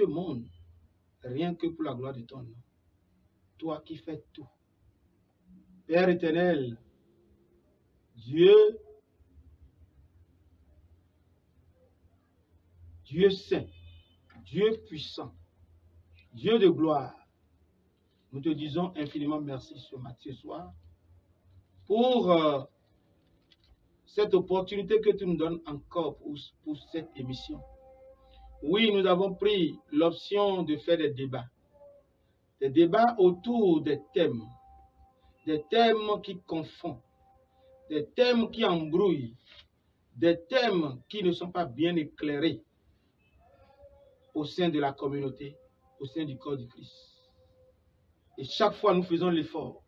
monde, rien que pour la gloire de ton nom. Toi qui fais tout. Père éternel, Dieu saint, Dieu puissant, Dieu de gloire, nous te disons infiniment merci ce soir pour cette opportunité que tu nous donnes encore pour cette émission. Oui, nous avons pris l'option de faire des débats autour des thèmes qui confondent, des thèmes qui embrouillent, des thèmes qui ne sont pas bien éclairés au sein de la communauté, au sein du corps du Christ. Et chaque fois, nous faisons l'effort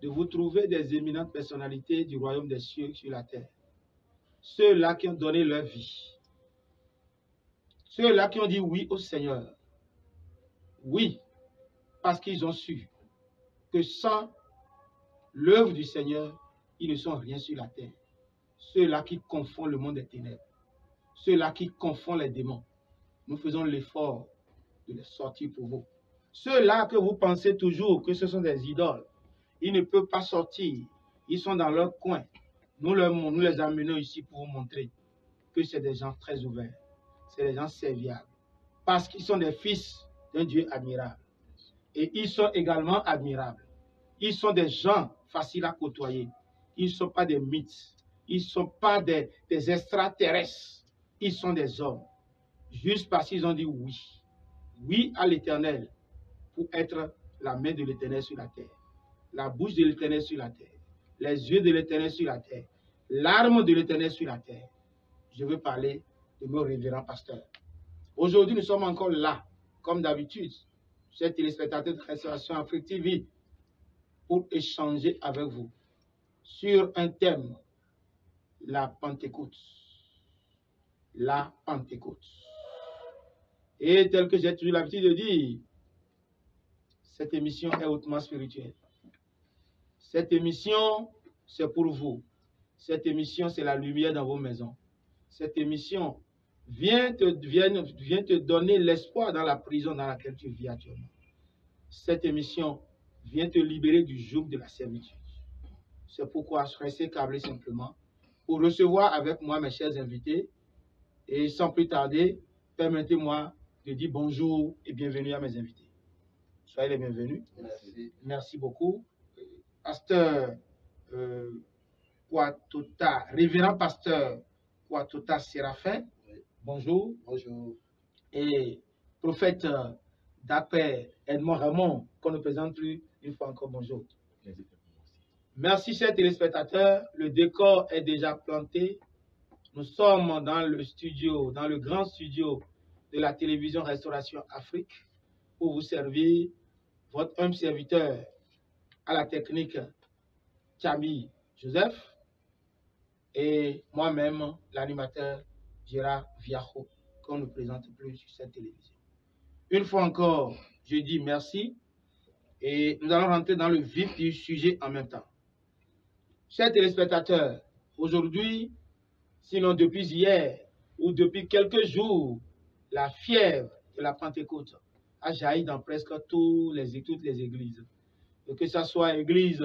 de vous trouver des éminentes personnalités du royaume des cieux sur la terre. Ceux-là qui ont donné leur vie. Ceux-là qui ont dit oui au Seigneur. Oui, parce qu'ils ont su que sans l'œuvre du Seigneur, ils ne sont rien sur la terre. Ceux-là qui confondent le monde des ténèbres. Ceux-là qui confondent les démons. Nous faisons l'effort de les sortir pour vous. Ceux-là que vous pensez toujours que ce sont des idoles, ils ne peuvent pas sortir. Ils sont dans leur coin. Nous les amenons ici pour vous montrer que c'est des gens très ouverts. C'est des gens serviables. Parce qu'ils sont des fils d'un Dieu admirable. Et ils sont également admirables. Ils sont des gens faciles à côtoyer. Ils ne sont pas des mythes. Ils ne sont pas des extraterrestres. Ils sont des hommes. Juste parce qu'ils ont dit oui. Oui à l'Éternel pour être la main de l'Éternel sur la terre. La bouche de l'Éternel sur la terre. Les yeux de l'Éternel sur la terre. L'arme de l'Éternel sur la terre. Je veux parler de mon révérend pasteur. Aujourd'hui, nous sommes encore là, comme d'habitude, chers téléspectateurs de Restauration Afrique TV, pour échanger avec vous sur un thème, la Pentecôte. La Pentecôte. Et tel que j'ai toujours l'habitude de dire, cette émission est hautement spirituelle. Cette émission, c'est pour vous. Cette émission, c'est la lumière dans vos maisons. Cette émission vient te donner l'espoir dans la prison dans laquelle tu vis actuellement. Cette émission vient te libérer du joug de la servitude. C'est pourquoi je reste câblé simplement pour recevoir avec moi mes chers invités. Et sans plus tarder, permettez-moi de dire bonjour et bienvenue à mes invités. Soyez les bienvenus. Merci. Merci beaucoup. Pasteur Kwatota, révérend pasteur Kwatota Séraphin, oui. Bonjour. Bonjour. Et prophète d'Apé Edmond Ramon, qu'on ne présente plus une fois encore, bonjour. Merci, chers téléspectateurs. Le décor est déjà planté. Nous sommes dans le studio, dans le grand studio de la télévision Restauration Afrique pour vous servir, votre humble serviteur à la technique Tchami Joseph et moi-même, l'animateur Gérard Viajo, qu'on ne présente plus sur cette télévision. Une fois encore, je dis merci et nous allons rentrer dans le vif du sujet en même temps. Chers téléspectateurs, aujourd'hui, sinon depuis hier ou depuis quelques jours, la fièvre de la Pentecôte a jailli dans presque toutes les églises. Et que ce soit église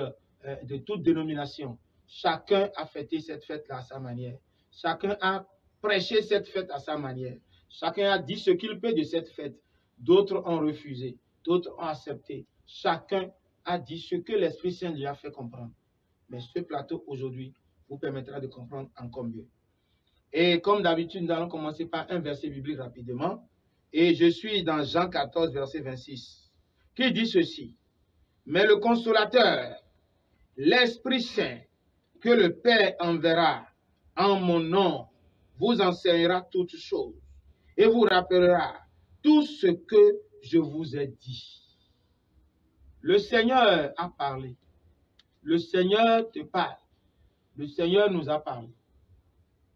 de toute dénomination, chacun a fêté cette fête-là à sa manière. Chacun a prêché cette fête à sa manière. Chacun a dit ce qu'il peut de cette fête. D'autres ont refusé, d'autres ont accepté. Chacun a dit ce que l'Esprit Saint lui a fait comprendre. Mais ce plateau aujourd'hui vous permettra de comprendre encore mieux. Et comme d'habitude, nous allons commencer par un verset biblique rapidement. Et je suis dans Jean 14, verset 26, qui dit ceci. Mais le consolateur, l'Esprit Saint, que le Père enverra en mon nom, vous enseignera toutes choses et vous rappellera tout ce que je vous ai dit. Le Seigneur a parlé. Le Seigneur te parle. Le Seigneur nous a parlé.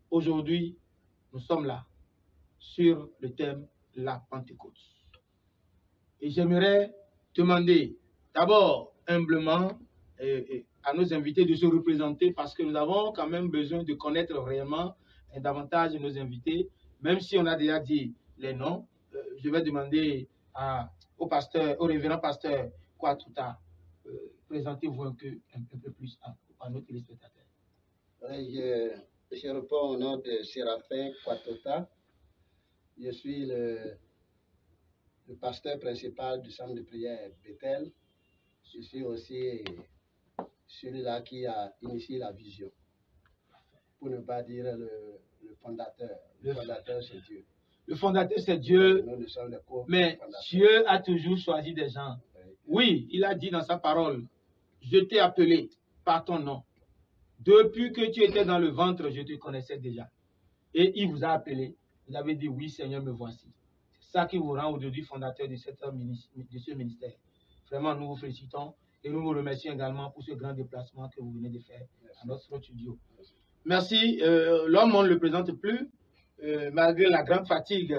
Aujourd'hui, nous sommes là sur le thème la Pentecôte. Et j'aimerais demander d'abord humblement à nos invités de se représenter parce que nous avons quand même besoin de connaître réellement davantage nos invités, même si on a déjà dit les noms. je vais demander au révérend pasteur Kwatouta, présentez-vous un peu plus à nos téléspectateurs. Je réponds au nom de Séraphin Kwatouta. Je suis le pasteur principal du centre de prière Bethel. Je suis aussi celui-là qui a initié la vision. Pour ne pas dire le fondateur. Le fondateur, c'est Dieu. Le fondateur, c'est Dieu. Nous sommes les mais Dieu a toujours choisi des gens. Oui, il a dit dans sa parole, je t'ai appelé par ton nom. Depuis que tu étais dans le ventre, je te connaissais déjà. Et il vous a appelé. Vous avez dit, oui, Seigneur, me voici. C'est ça qui vous rend aujourd'hui fondateur de ce ministère. Vraiment, nous vous félicitons et nous vous remercions également pour ce grand déplacement que vous venez de faire à notre studio. Merci. L'homme, on ne le présente plus, malgré la grande fatigue.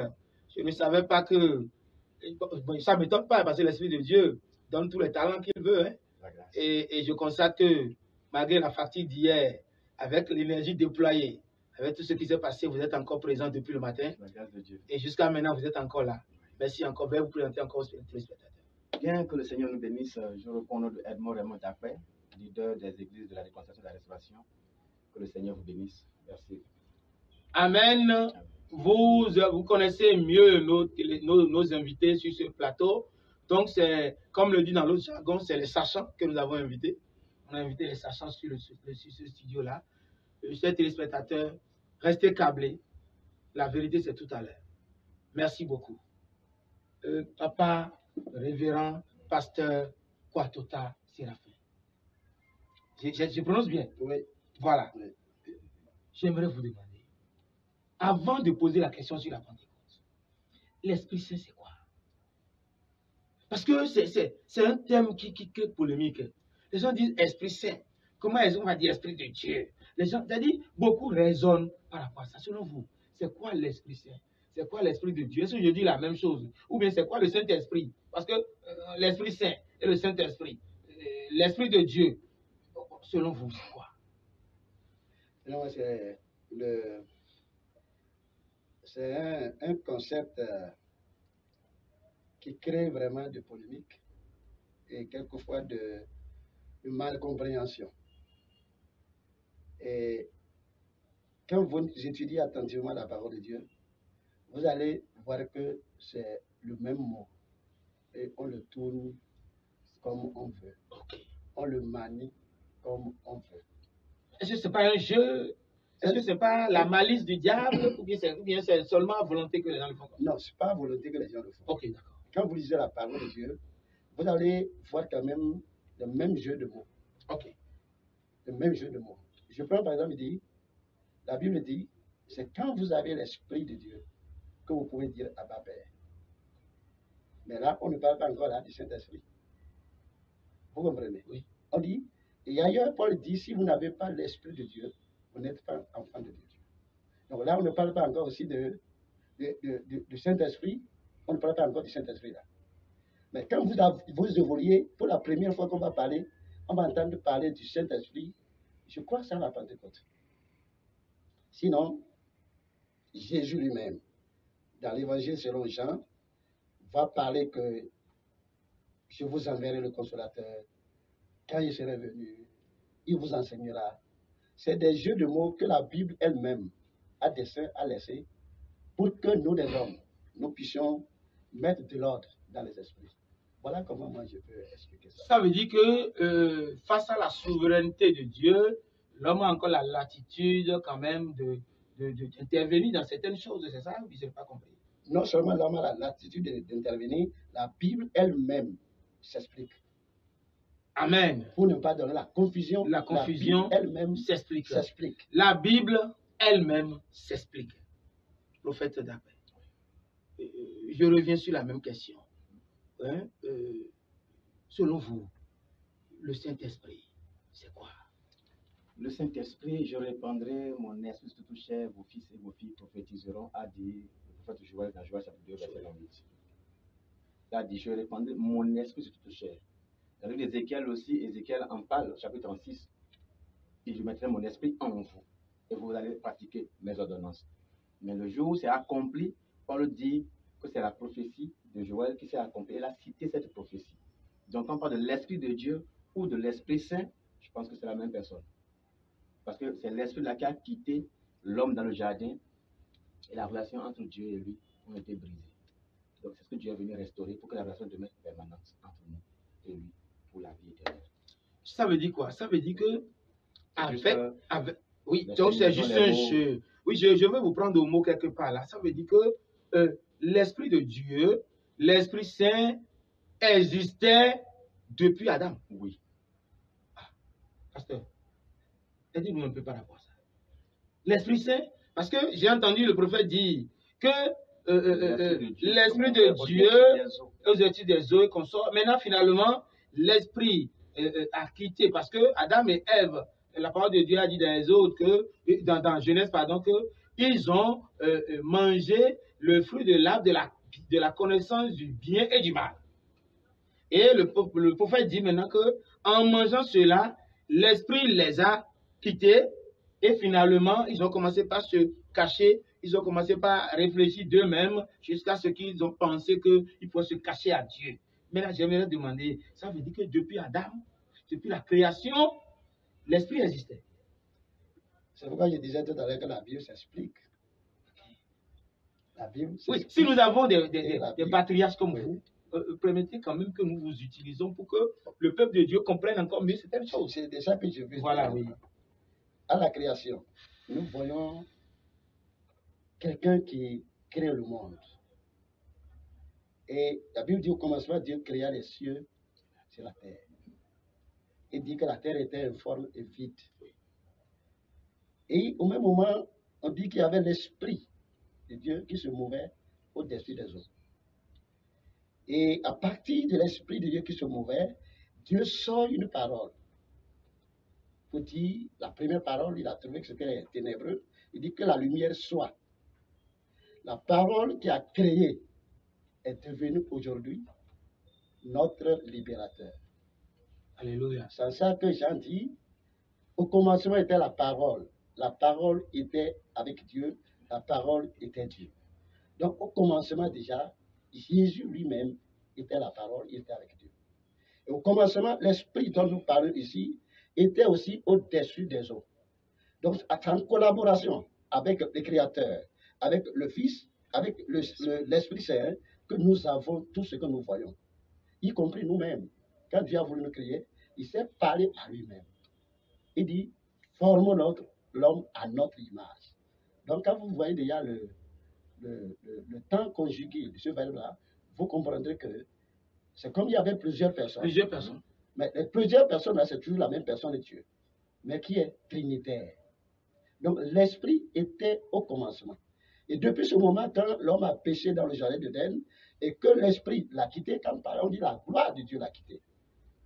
Je ne savais pas que... Bon, ça ne m'étonne pas parce que l'Esprit de Dieu donne tous les talents qu'il veut. Hein. Et je constate que malgré la fatigue d'hier, avec l'énergie déployée, avec tout ce qui s'est passé, vous êtes encore présent depuis le matin. La grâce de Dieu. Et jusqu'à maintenant, vous êtes encore là. Merci encore. Je vais vous présenter encore aux téléspectateurs. Bien que le Seigneur nous bénisse, je réponds au nom de Edmond Raymond Jacquet, leader des églises de la Réconciliation et de la Restauration. Que le Seigneur vous bénisse. Merci. Amen. Vous connaissez mieux nos invités sur ce plateau. Donc, c'est, comme le dit dans l'autre jargon, c'est les sachants que nous avons invités. On a invité les sachants sur ce studio-là. Chers téléspectateurs, restez câblés. La vérité, c'est tout à l'heure. Merci beaucoup. Papa, révérend, pasteur Kwatouta Séraphin. Je prononce bien? Oui. Voilà. Oui. J'aimerais vous demander, avant de poser la question sur la Pentecôte, l'Esprit Saint, c'est quoi? Parce que c'est un thème qui crée polémique. Les gens disent Esprit Saint. Comment on va dire Esprit de Dieu? Les gens, c'est-à-dire, beaucoup raisonnent par rapport à ça. Selon vous, c'est quoi l'Esprit Saint? C'est quoi l'Esprit de Dieu? Est-ce que je dis la même chose? Ou bien c'est quoi le Saint-Esprit? Parce que l'Esprit Saint et le Saint-Esprit, l'Esprit de Dieu, selon vous, c'est quoi? Non, c'est un concept qui crée vraiment de polémiques et quelquefois de malcompréhension. Et quand vous étudiez attentivement la parole de Dieu, vous allez voir que c'est le même mot et on le tourne comme on veut. On le manie comme on veut. Est-ce que ce n'est pas un jeu? Est-ce que ce n'est pas la malice du diable? Ou bien c'est seulement à volonté que les gens le font? Non, ce n'est pas à volonté que les gens le font. Ok, d'accord. Quand vous lisez la parole de Dieu, vous allez voir quand même le même jeu de mots. Ok. Le même jeu de mots. Je prends par exemple, la Bible dit, c'est quand vous avez l'Esprit de Dieu que vous pouvez dire Abba Père. Mais là, on ne parle pas encore là du Saint-Esprit. Vous comprenez? Oui. On dit, et ailleurs, Paul dit, si vous n'avez pas l'Esprit de Dieu, vous n'êtes pas enfant de Dieu. Donc là, on ne parle pas encore aussi du Saint-Esprit, on ne parle pas encore du Saint-Esprit là. Mais quand vous évoluez, pour la première fois qu'on va parler, on va entendre parler du Saint-Esprit, je crois que c'est à la Pentecôte. Sinon, Jésus lui-même, dans l'Évangile selon Jean, va parler que je vous enverrai le Consolateur. Quand il sera venu, il vous enseignera. C'est des jeux de mots que la Bible elle-même a laissé pour que nous, les hommes, nous puissions mettre de l'ordre dans les esprits. Voilà comment moi je peux expliquer ça. Ça veut dire que face à la souveraineté de Dieu, l'homme a encore la latitude quand même d'intervenir dans certaines choses, c'est ça? Ou je n'ai pas compris? Non seulement l'homme a la latitude d'intervenir, la Bible elle-même s'explique. Amen. Pour ne pas donner la confusion, la Bible elle-même s'explique. La Bible elle-même s'explique. Prophète Dapé. Je reviens sur la même question. Hein? Selon vous, le Saint-Esprit, c'est quoi? Le Saint-Esprit, je répandrai mon esprit sur tout chair, vos fils et vos filles prophétiseront, a dit le prophète Joël dans Joël chapitre 2, verset 28. Il a dit, je répandrai mon esprit sur toute chair. Dans l'Ézéchiel aussi, Ézéchiel en parle, chapitre 36. Et je mettrai mon esprit en vous, et vous allez pratiquer mes ordonnances. Mais le jour où c'est accompli, Paul dit, que c'est la prophétie de Joël qui s'est accomplie. Elle a cité cette prophétie. Donc, quand on parle de l'Esprit de Dieu ou de l'Esprit Saint, je pense que c'est la même personne. Parce que c'est l'Esprit là qui a quitté l'homme dans le jardin et la relation entre Dieu et lui ont été brisées. Donc, c'est ce que Dieu est venu restaurer pour que la relation demeure permanente entre nous et lui pour la vie éternelle. Ça veut dire quoi? Ça veut dire que oui, donc donc c'est juste un jeu. Oui, je vais vous prendre au mot quelque part là. Ça veut dire que l'Esprit de Dieu, l'Esprit Saint existait depuis Adam. Oui. Ah, pasteur, dites-nous un peu par rapport à ça. L'Esprit Saint, parce que j'ai entendu le prophète dire que l'Esprit de Dieu aux études des eaux et consorts. Maintenant, finalement, l'Esprit a quitté, parce que Adam et Ève, la parole de Dieu a dit dans les autres, dans Genèse, pardon, qu'ils ont mangé le fruit de l'arbre de la connaissance du bien et du mal. Et le prophète dit maintenant qu'en mangeant cela, l'Esprit les a quittés et finalement, ils ont commencé par se cacher, ils ont commencé par réfléchir d'eux-mêmes jusqu'à ce qu'ils ont pensé qu'ils pouvaient se cacher à Dieu. Mais là, j'aimerais demander, ça veut dire que depuis Adam, depuis la création, l'Esprit existait. C'est pourquoi je disais tout à l'heure que la Bible s'explique. La Bible s'explique. Oui, si nous avons des patriarches comme vous, permettez quand même que nous vous utilisons pour que le peuple de Dieu comprenne encore mieux certaines choses. C'est déjà que je veux voilà, dire. Oui. À la création, nous voyons quelqu'un qui crée le monde. Et la Bible dit au commencement, Dieu créa les cieux sur la terre. Il dit que la terre était informe et vide. Et au même moment, on dit qu'il y avait l'esprit de Dieu qui se mouvait au-dessus des eaux. Et à partir de l'esprit de Dieu qui se mouvait, Dieu sort une parole. Pour dire, la première parole, il a trouvé que c'était ténébreux. Il dit que la lumière soit. La parole qui a créé est devenue aujourd'hui notre libérateur. Alléluia. C'est ça que Jean dit. Au commencement était la parole. La parole était avec Dieu. La parole était Dieu. Donc au commencement déjà, Jésus lui-même était la parole, il était avec Dieu. Et au commencement, l'esprit dont nous parlons ici était aussi au-dessus des eaux. Donc en collaboration avec le Créateur, avec le Fils, avec l'Esprit Saint, que nous avons tout ce que nous voyons, y compris nous-mêmes. Quand Dieu a voulu nous créer, il s'est parlé à lui-même. Il dit, formons l'homme à notre image. Donc quand vous voyez déjà le temps conjugué de ce verbe-là, vous comprendrez que c'est comme il y avait plusieurs personnes. Plusieurs personnes. Mais les plusieurs personnes, là, c'est toujours la même personne de Dieu, mais qui est trinitaire. Donc l'esprit était au commencement. Et depuis ce moment, quand l'homme a péché dans le jardin d'Éden, et que l'esprit l'a quitté, quand on dit la gloire de Dieu l'a quitté.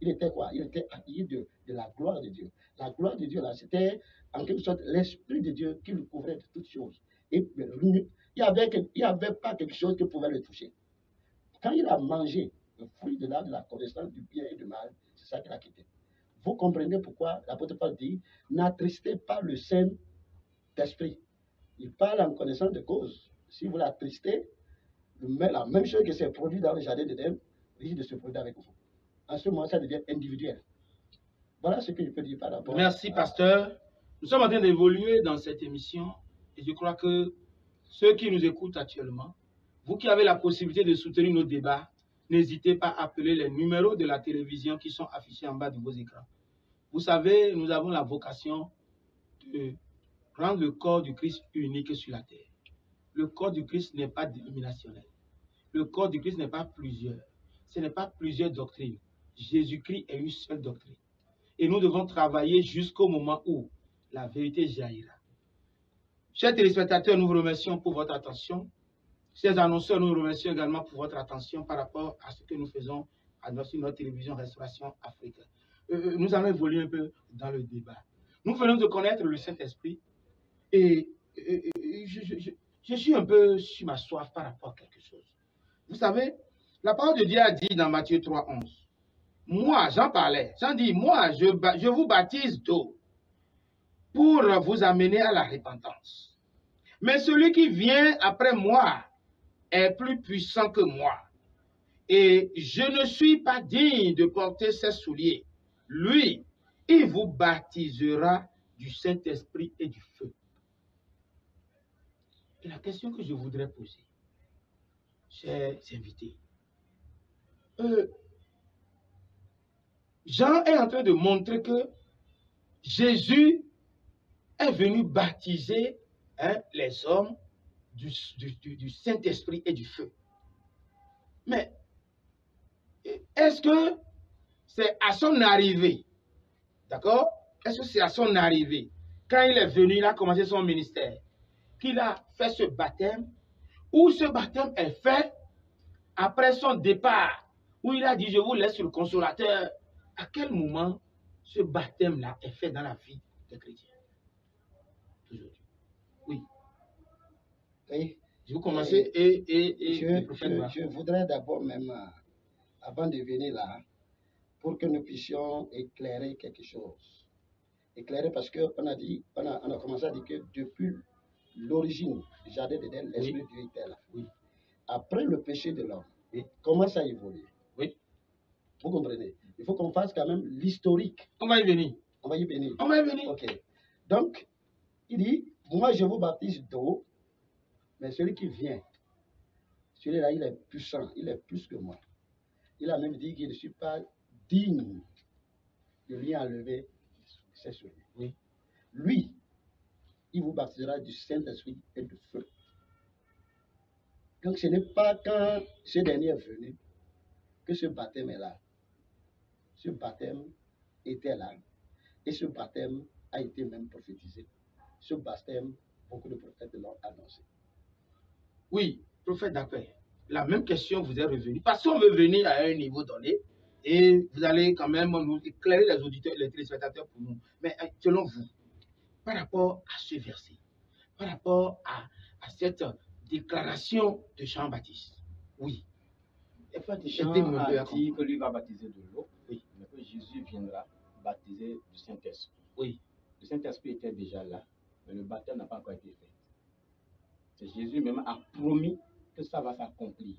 Il était quoi? Il était accueilli de la gloire de Dieu. La gloire de Dieu, là, c'était en quelque sorte l'esprit de Dieu qui le couvrait de toutes choses. Et il n'y avait pas quelque chose qui pouvait le toucher. Quand il a mangé le fruit de l'arbre de la connaissance du bien et du mal, c'est ça qu'il a quitté. Vous comprenez pourquoi l'apôtre Paul dit, n'attristez pas le Saint-Esprit. Il parle en connaissance de cause. Si vous l'attristez, la même chose qui s'est produite dans le jardin d'Éden risque de se produire avec vous. En ce moment, ça devient individuel. Voilà ce que je peux dire par rapport Merci, pasteur. Nous sommes en train d'évoluer dans cette émission et je crois que ceux qui nous écoutent actuellement, vous qui avez la possibilité de soutenir nos débats, n'hésitez pas à appeler les numéros de la télévision qui sont affichés en bas de vos écrans. Vous savez, nous avons la vocation de rendre le corps du Christ unique sur la terre. Le corps du Christ n'est pas dénominationnel. Le corps du Christ n'est pas plusieurs. Ce n'est pas plusieurs doctrines. Jésus-Christ est une seule doctrine. Et nous devons travailler jusqu'au moment où la vérité jaillira. Chers téléspectateurs, nous vous remercions pour votre attention. Chers annonceurs, nous vous remercions également pour votre attention par rapport à ce que nous faisons sur notre télévision Restauration Afrique. Nous allons évoluer un peu dans le débat. Nous venons de connaître le Saint-Esprit et je suis un peu sur ma soif par rapport à quelque chose. Vous savez, la parole de Dieu a dit dans Matthieu 3,11, moi, j'en parlais, j'en dis, moi, je vous baptise d'eau pour vous amener à la repentance. Mais celui qui vient après moi est plus puissant que moi. Et je ne suis pas digne de porter ses souliers. Lui, il vous baptisera du Saint-Esprit et du feu. Et la question que je voudrais poser, chers invités, Jean est en train de montrer que Jésus est venu baptiser les hommes du Saint-Esprit et du feu. Mais est-ce que c'est à son arrivée, d'accord? Est-ce que c'est à son arrivée, quand il est venu, il a commencé son ministère, qu'il a fait ce baptême, ou ce baptême est fait après son départ, où il a dit, je vous laisse sur le consolateur? À quel moment ce baptême-là est fait dans la vie des chrétiens? Aujourd'hui. Oui. Oui. Je vais commencer je voudrais d'abord même, avant de venir là, pour que nous puissions éclairer quelque chose. Éclairer parce qu'on a dit, on a commencé à dire que depuis l'origine du jardin d'Éden, l'Esprit de Dieu était là. Oui. Après le péché de l'homme, comment ça a évolué? Oui. Vous comprenez? Il faut qu'on fasse quand même l'historique. On va y venir. On va y venir. On va y venir. Ok. Donc, il dit, moi je vous baptise d'eau, mais celui qui vient, celui-là, il est puissant, il est plus que moi. Il a même dit qu'il ne suis pas digne de lui enlever ses souliers. Oui. Lui, il vous baptisera du Saint-Esprit et du feu. Donc ce n'est pas quand ce dernier est venu que ce baptême est là. Ce baptême était là. Et ce baptême a été même prophétisé. Ce baptême, beaucoup de prophètes l'ont annoncé. Oui, prophète d'après. La même question vous est revenue. Parce qu'on veut venir à un niveau donné et vous allez quand même nous éclairer les auditeurs, les téléspectateurs pour nous. Mais selon vous, par rapport à ce verset, par rapport à cette déclaration de Jean-Baptiste, oui. Jean a dit que lui va baptiser de l'eau, oui, mais que Jésus viendra baptiser du Saint-Esprit. Oui. Le Saint-Esprit était déjà là, mais le baptême n'a pas encore été fait. C'est Jésus même a promis que ça va s'accomplir.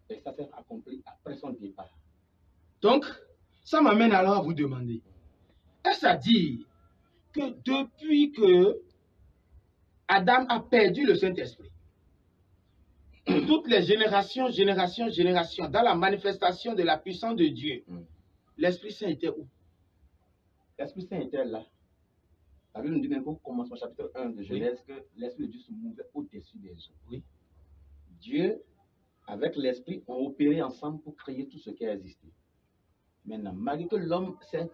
Et ça s'est accompli après son départ. Donc, ça m'amène alors à vous demander, est-ce à dire que depuis que Adam a perdu le Saint-Esprit, toutes les générations, dans la manifestation de la puissance de Dieu, l'Esprit Saint était où? L'Esprit Saint était là. La Bible nous dit même qu'au commencement, chapitre 1 de Genèse, que l'Esprit de Dieu se mouvait au-dessus des eaux. Oui. Dieu, avec l'Esprit, ont opéré ensemble pour créer tout ce qui a existé. Maintenant, malgré que l'homme s'est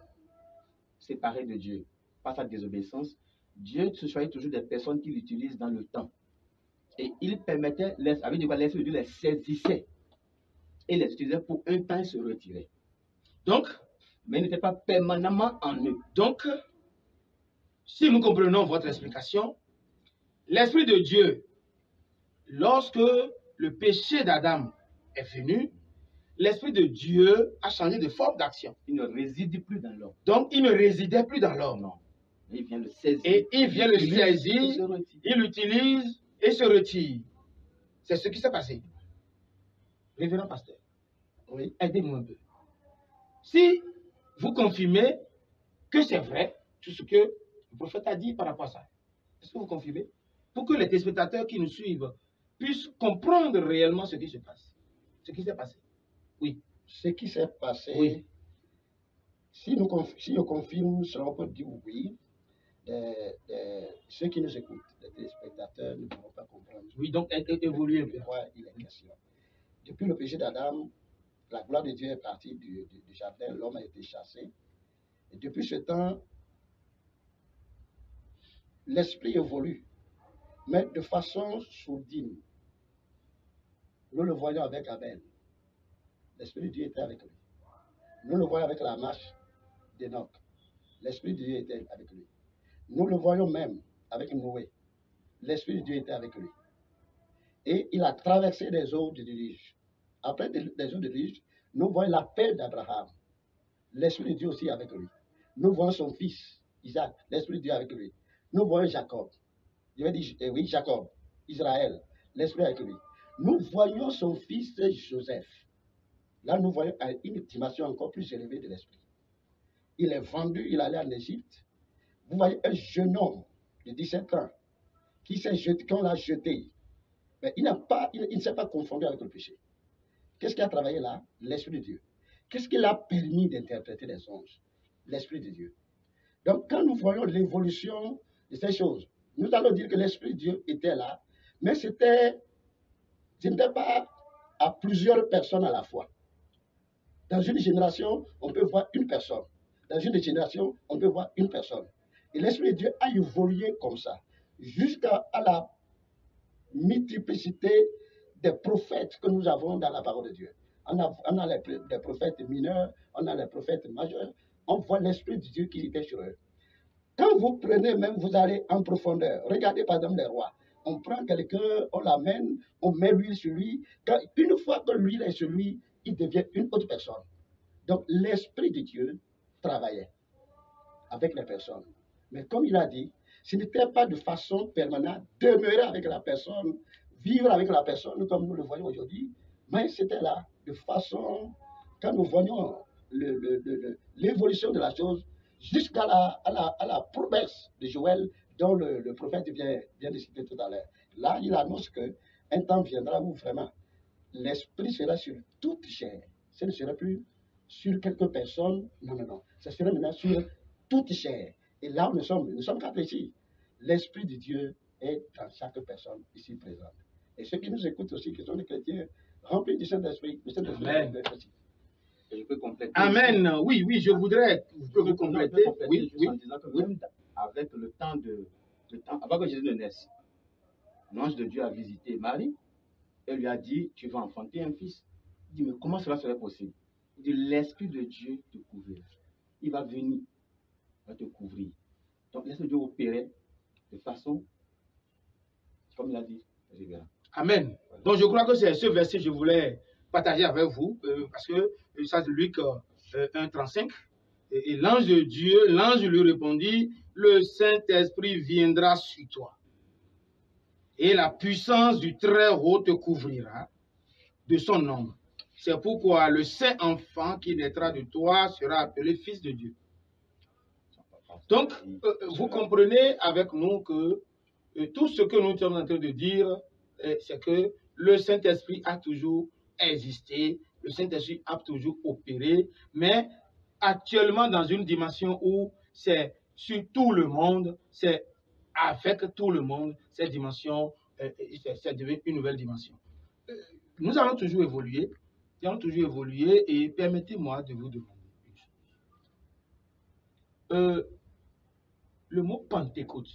séparé de Dieu par sa désobéissance, Dieu se choisit toujours des personnes qu'il utilise dans le temps. Et il permettait, avec l'Esprit de Dieu les saisissait et les utilisait pour un temps et se retirer. Donc, mais il n'était pas permanemment en eux. Donc, si nous comprenons votre explication, l'Esprit de Dieu, lorsque le péché d'Adam est venu, l'Esprit de Dieu a changé de forme d'action. Il ne réside plus dans l'homme. Donc, il ne résidait plus dans l'homme. Non. Il vient le saisir. Et il vient le saisir, il l'utilise et se retire. C'est ce qui s'est passé. Révérend pasteur, oui, aidez-nous un peu. Si vous confirmez que c'est vrai, tout ce que le prophète a dit par rapport à ça, est-ce que vous confirmez? Pour que les téléspectateurs qui nous suivent puissent comprendre réellement ce qui se passe, ce qui s'est passé. Oui. Ce qui s'est passé, oui. Si on confirme, cela on peut dire oui. Ceux qui nous écoutent, les téléspectateurs, ne pourront pas comprendre. Oui, donc évoluer un peu. Il est question. Depuis le péché d'Adam, la gloire de Dieu est partie du jardin, l'homme a été chassé. Et depuis ce temps, l'esprit évolue, mais de façon sourdine. Nous le voyons avec Abel. L'esprit de Dieu était avec lui. Nous le voyons avec la marche d'Enoch. L'esprit de Dieu était avec lui. Nous le voyons même avec Noé. L'Esprit de Dieu était avec lui. Et il a traversé les eaux du déluge. Après les eaux du déluge, nous voyons l'appel d'Abraham. L'Esprit de Dieu aussi avec lui. Nous voyons son fils, Isaac. L'Esprit de Dieu avec lui. Nous voyons Jacob. Je vais dire, oui, Jacob, Israël. l'Esprit a écrit. Nous voyons son fils Joseph. Là, nous voyons une dimension encore plus élevée de l'Esprit. Il est vendu, il allait en Égypte. Vous voyez un jeune homme de 17 ans qui s'est jeté, qu'on l'a jeté. Mais il ne s'est pas confondu avec le péché. Qu'est-ce qui a travaillé là? L'Esprit de Dieu. Qu'est-ce qui l'a permis d'interpréter les anges? L'Esprit de Dieu. Donc, quand nous voyons l'évolution de ces choses, nous allons dire que l'Esprit de Dieu était là, mais ce n'était pas à plusieurs personnes à la fois. Dans une génération, on peut voir une personne. Dans une génération, on peut voir une personne. Et l'Esprit de Dieu a évolué comme ça, jusqu'à la multiplicité des prophètes que nous avons dans la parole de Dieu. On a des prophètes mineurs, on a les prophètes majeurs. On voit l'Esprit de Dieu qui était sur eux. Quand vous prenez même, vous allez en profondeur. Regardez par exemple les rois. On prend quelqu'un, on l'amène, on met l'huile sur lui. Une fois que l'huile est sur lui, il devient une autre personne. Donc l'Esprit de Dieu travaillait avec les personnes. Mais comme il a dit, ce n'était pas de façon permanente, demeurer avec la personne, vivre avec la personne comme nous le voyons aujourd'hui, mais c'était là de façon, quand nous voyons l'évolution de la chose, jusqu'à la promesse de Joël, dont le prophète vient de citer tout à l'heure. Là, il annonce qu'un temps viendra où vraiment l'Esprit sera sur toute chair. Ce ne sera plus sur quelques personnes, non. Ce sera maintenant sur toute chair. Et là où nous sommes quatre ici. L'Esprit de Dieu est dans chaque personne ici présente. Et ceux qui nous écoutent aussi, qui sont des chrétiens, remplis du Saint-Esprit, le Saint-Esprit est aussi. Et je peux compléter. Amen. Aussi. Oui, je voudrais que vous complétez. Oui, en disant que même avec le temps, avant que Jésus ne naisse, l'ange de Dieu a visité Marie et lui a dit, tu vas enfanter un fils. Il dit, mais comment cela serait possible? Il dit, l'Esprit de Dieu te couvrira. Il va venir, il va te couvrir. Donc l'Esprit de Dieu opérait de façon, comme il a dit, révérend. Amen. Donc je crois que c'est ce verset que je voulais partager avec vous, parce que ça c'est Luc 1,35. Et l'ange de Dieu, l'ange lui répondit, le Saint-Esprit viendra sur toi. Et la puissance du Très-Haut te couvrira de son ombre. C'est pourquoi le saint enfant qui naîtra de toi sera appelé Fils de Dieu. Donc, vous comprenez avec nous que tout ce que nous sommes en train de dire, c'est que le Saint-Esprit a toujours existé, le Saint-Esprit a toujours opéré, mais actuellement dans une dimension où c'est sur tout le monde, c'est avec tout le monde, cette dimension, c'est devenu une nouvelle dimension. Nous allons toujours évoluer, et permettez-moi de vous demander une chose. Le mot Pentecôte,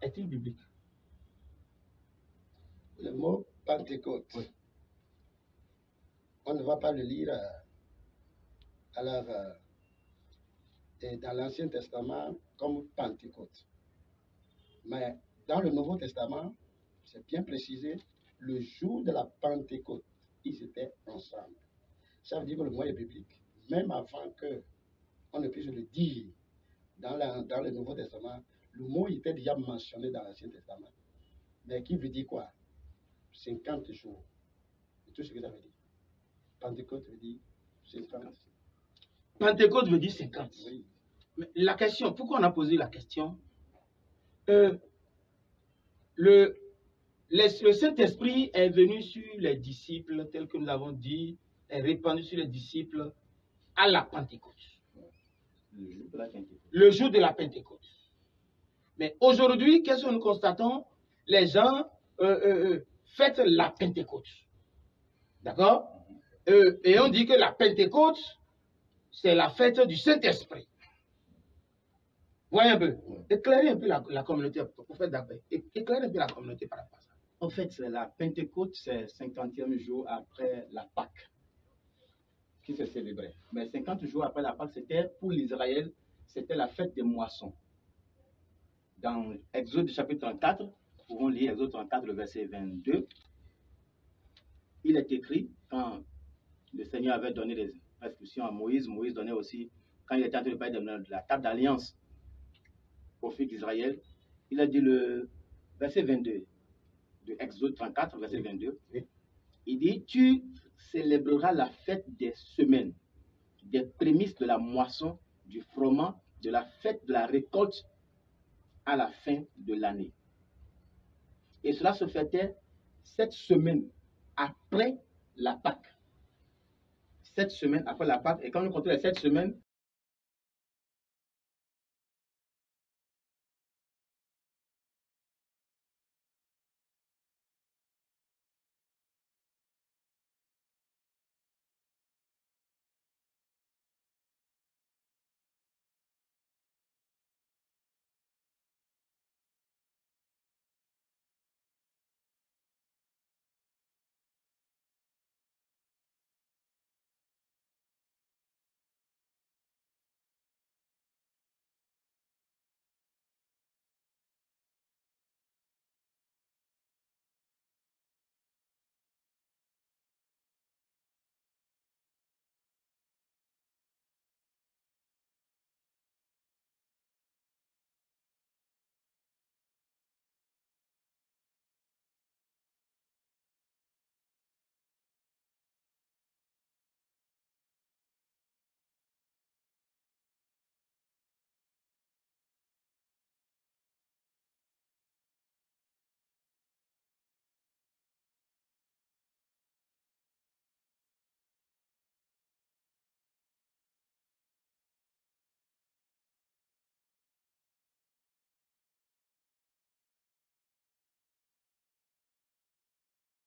est-il biblique? Le mot Pentecôte, oui. On ne va pas le lire dans l'Ancien Testament comme Pentecôte. Mais dans le Nouveau Testament, c'est bien précisé, le jour de la Pentecôte, ils étaient ensemble. Ça veut dire que le mot est biblique. Même avant qu'on ne puisse le dire dans le Nouveau Testament, le mot était déjà mentionné dans l'Ancien Testament. Mais qui veut dire quoi? 50 jours. C'est tout ce que ça veut dire. Pentecôte veut dire 50. Pentecôte veut dire 50. Oui. Mais la question, pourquoi on a posé la question? Le Saint-Esprit est venu sur les disciples, tel que nous l'avons dit, est répandu sur les disciples à la Pentecôte. Le jour de la Pentecôte. Mais aujourd'hui, qu'est-ce que nous constatons? Les gens fêtent la Pentecôte. D'accord? Et on dit que la Pentecôte, c'est la fête du Saint-Esprit. Voyez un peu. Éclairez un peu la communauté, prophète d'Abbé. Éclairez un peu la communauté par rapport à ça. En fait, la Pentecôte, c'est le 50e jour après la Pâque qui se célébrait. Mais 50 jours après la Pâque, c'était pour l'Israël, c'était la fête des moissons. Dans Exode chapitre 34, nous pouvons lire Exode 34, le verset 22. Il est écrit, quand le Seigneur avait donné les instructions à Moïse, Moïse donnait aussi, quand il était en train de parler de la table d'alliance prophète d'Israël, il a dit le verset 22 de Exode 34, verset 22. Il dit, tu célébreras la fête des semaines, des prémices de la moisson, du froment, de la fête de la récolte à la fin de l'année. Et cela se fêtait 7 semaines après la Pâque. 7 semaines après la Pâque. Et quand on comptait les 7 semaines,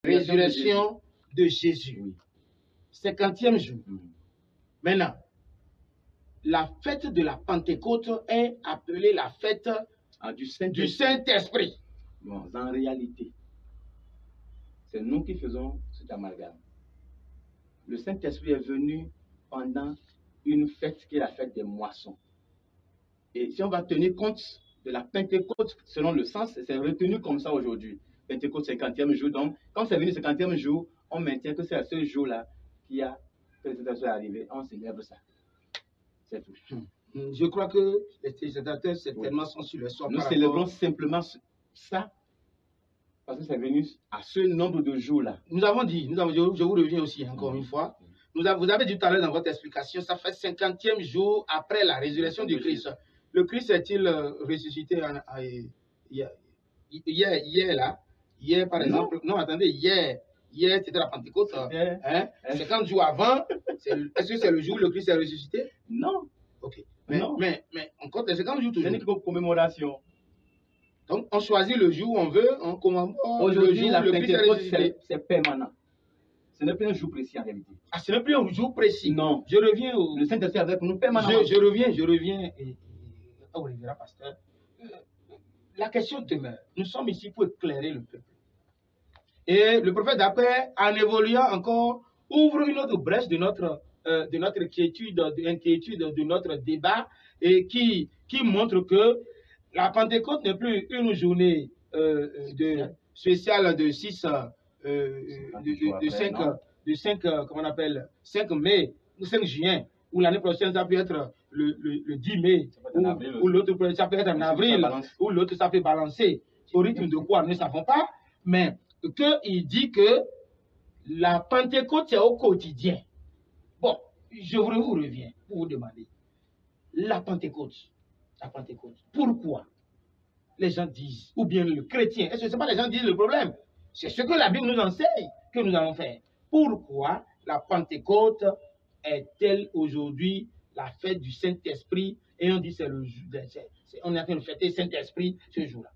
résurrection de Jésus. oui. 50e jour. Maintenant, la fête de la Pentecôte est appelée la fête Du du Saint-Esprit. Bon, en réalité, c'est nous qui faisons cet amalgame. Le Saint-Esprit est venu pendant une fête qui est la fête des moissons. Et si on va tenir compte de la Pentecôte, selon le sens, c'est retenu comme ça aujourd'hui. Pentecôte, 50e jour. Donc, quand c'est venu 50e jour, on maintient que c'est à ce jour-là qu'il y a que le Saint-Esprit est arrivé. On célèbre ça. C'est tout. Je crois que les téléspectateurs certainement sont sur le soir. Nous célébrons simplement ça parce que c'est venu à ce nombre de jours-là. Nous avons dit, je vous reviens aussi encore une fois, vous avez dit tout à l'heure dans votre explication, ça fait 50e jour après la résurrection du Christ. Le Christ est-il ressuscité hier là? Hier par exemple? Non, attendez, hier c'était la Pentecôte. 50 jours avant, est-ce que c'est le jour où le Christ est ressuscité? Non. Ok. Mais on compte les 50 jours toujours. C'est une commémoration. Donc, on choisit le jour où on veut, on commémore. Aujourd'hui, la le Christ est Pentecôte, ressuscité. c'est permanent. Ce n'est plus un jour précis en réalité. Ah, ce n'est plus un jour précis. Non. Je reviens au... Le Saint-Esprit est avec nous permanemment. Je reviens. Au révérend pasteur. La question demeure. Nous sommes ici pour éclairer le peuple. Et le prophète d'après, en évoluant encore, ouvre une autre brèche de notre inquiétude, de notre débat, et qui montre que la Pentecôte n'est plus une journée spéciale de 5 mai ou 5 juin, ou l'année prochaine ça peut être le 10 mai, ou l'autre ça peut être en avril, ou l'autre ça peut balancer. Au rythme de quoi, nous ne savons pas, mais qu'il dit que la Pentecôte c'est au quotidien. Bon, je vous reviens pour vous demander, la Pentecôte, pourquoi les gens disent, ou bien le chrétien, est-ce que ce n'est pas les gens qui disent le problème? C'est ce que la Bible nous enseigne que nous allons faire. Pourquoi la Pentecôte est-elle aujourd'hui la fête du Saint-Esprit et on dit c'est le jour, on est en train de fêter le Saint-Esprit ce jour-là?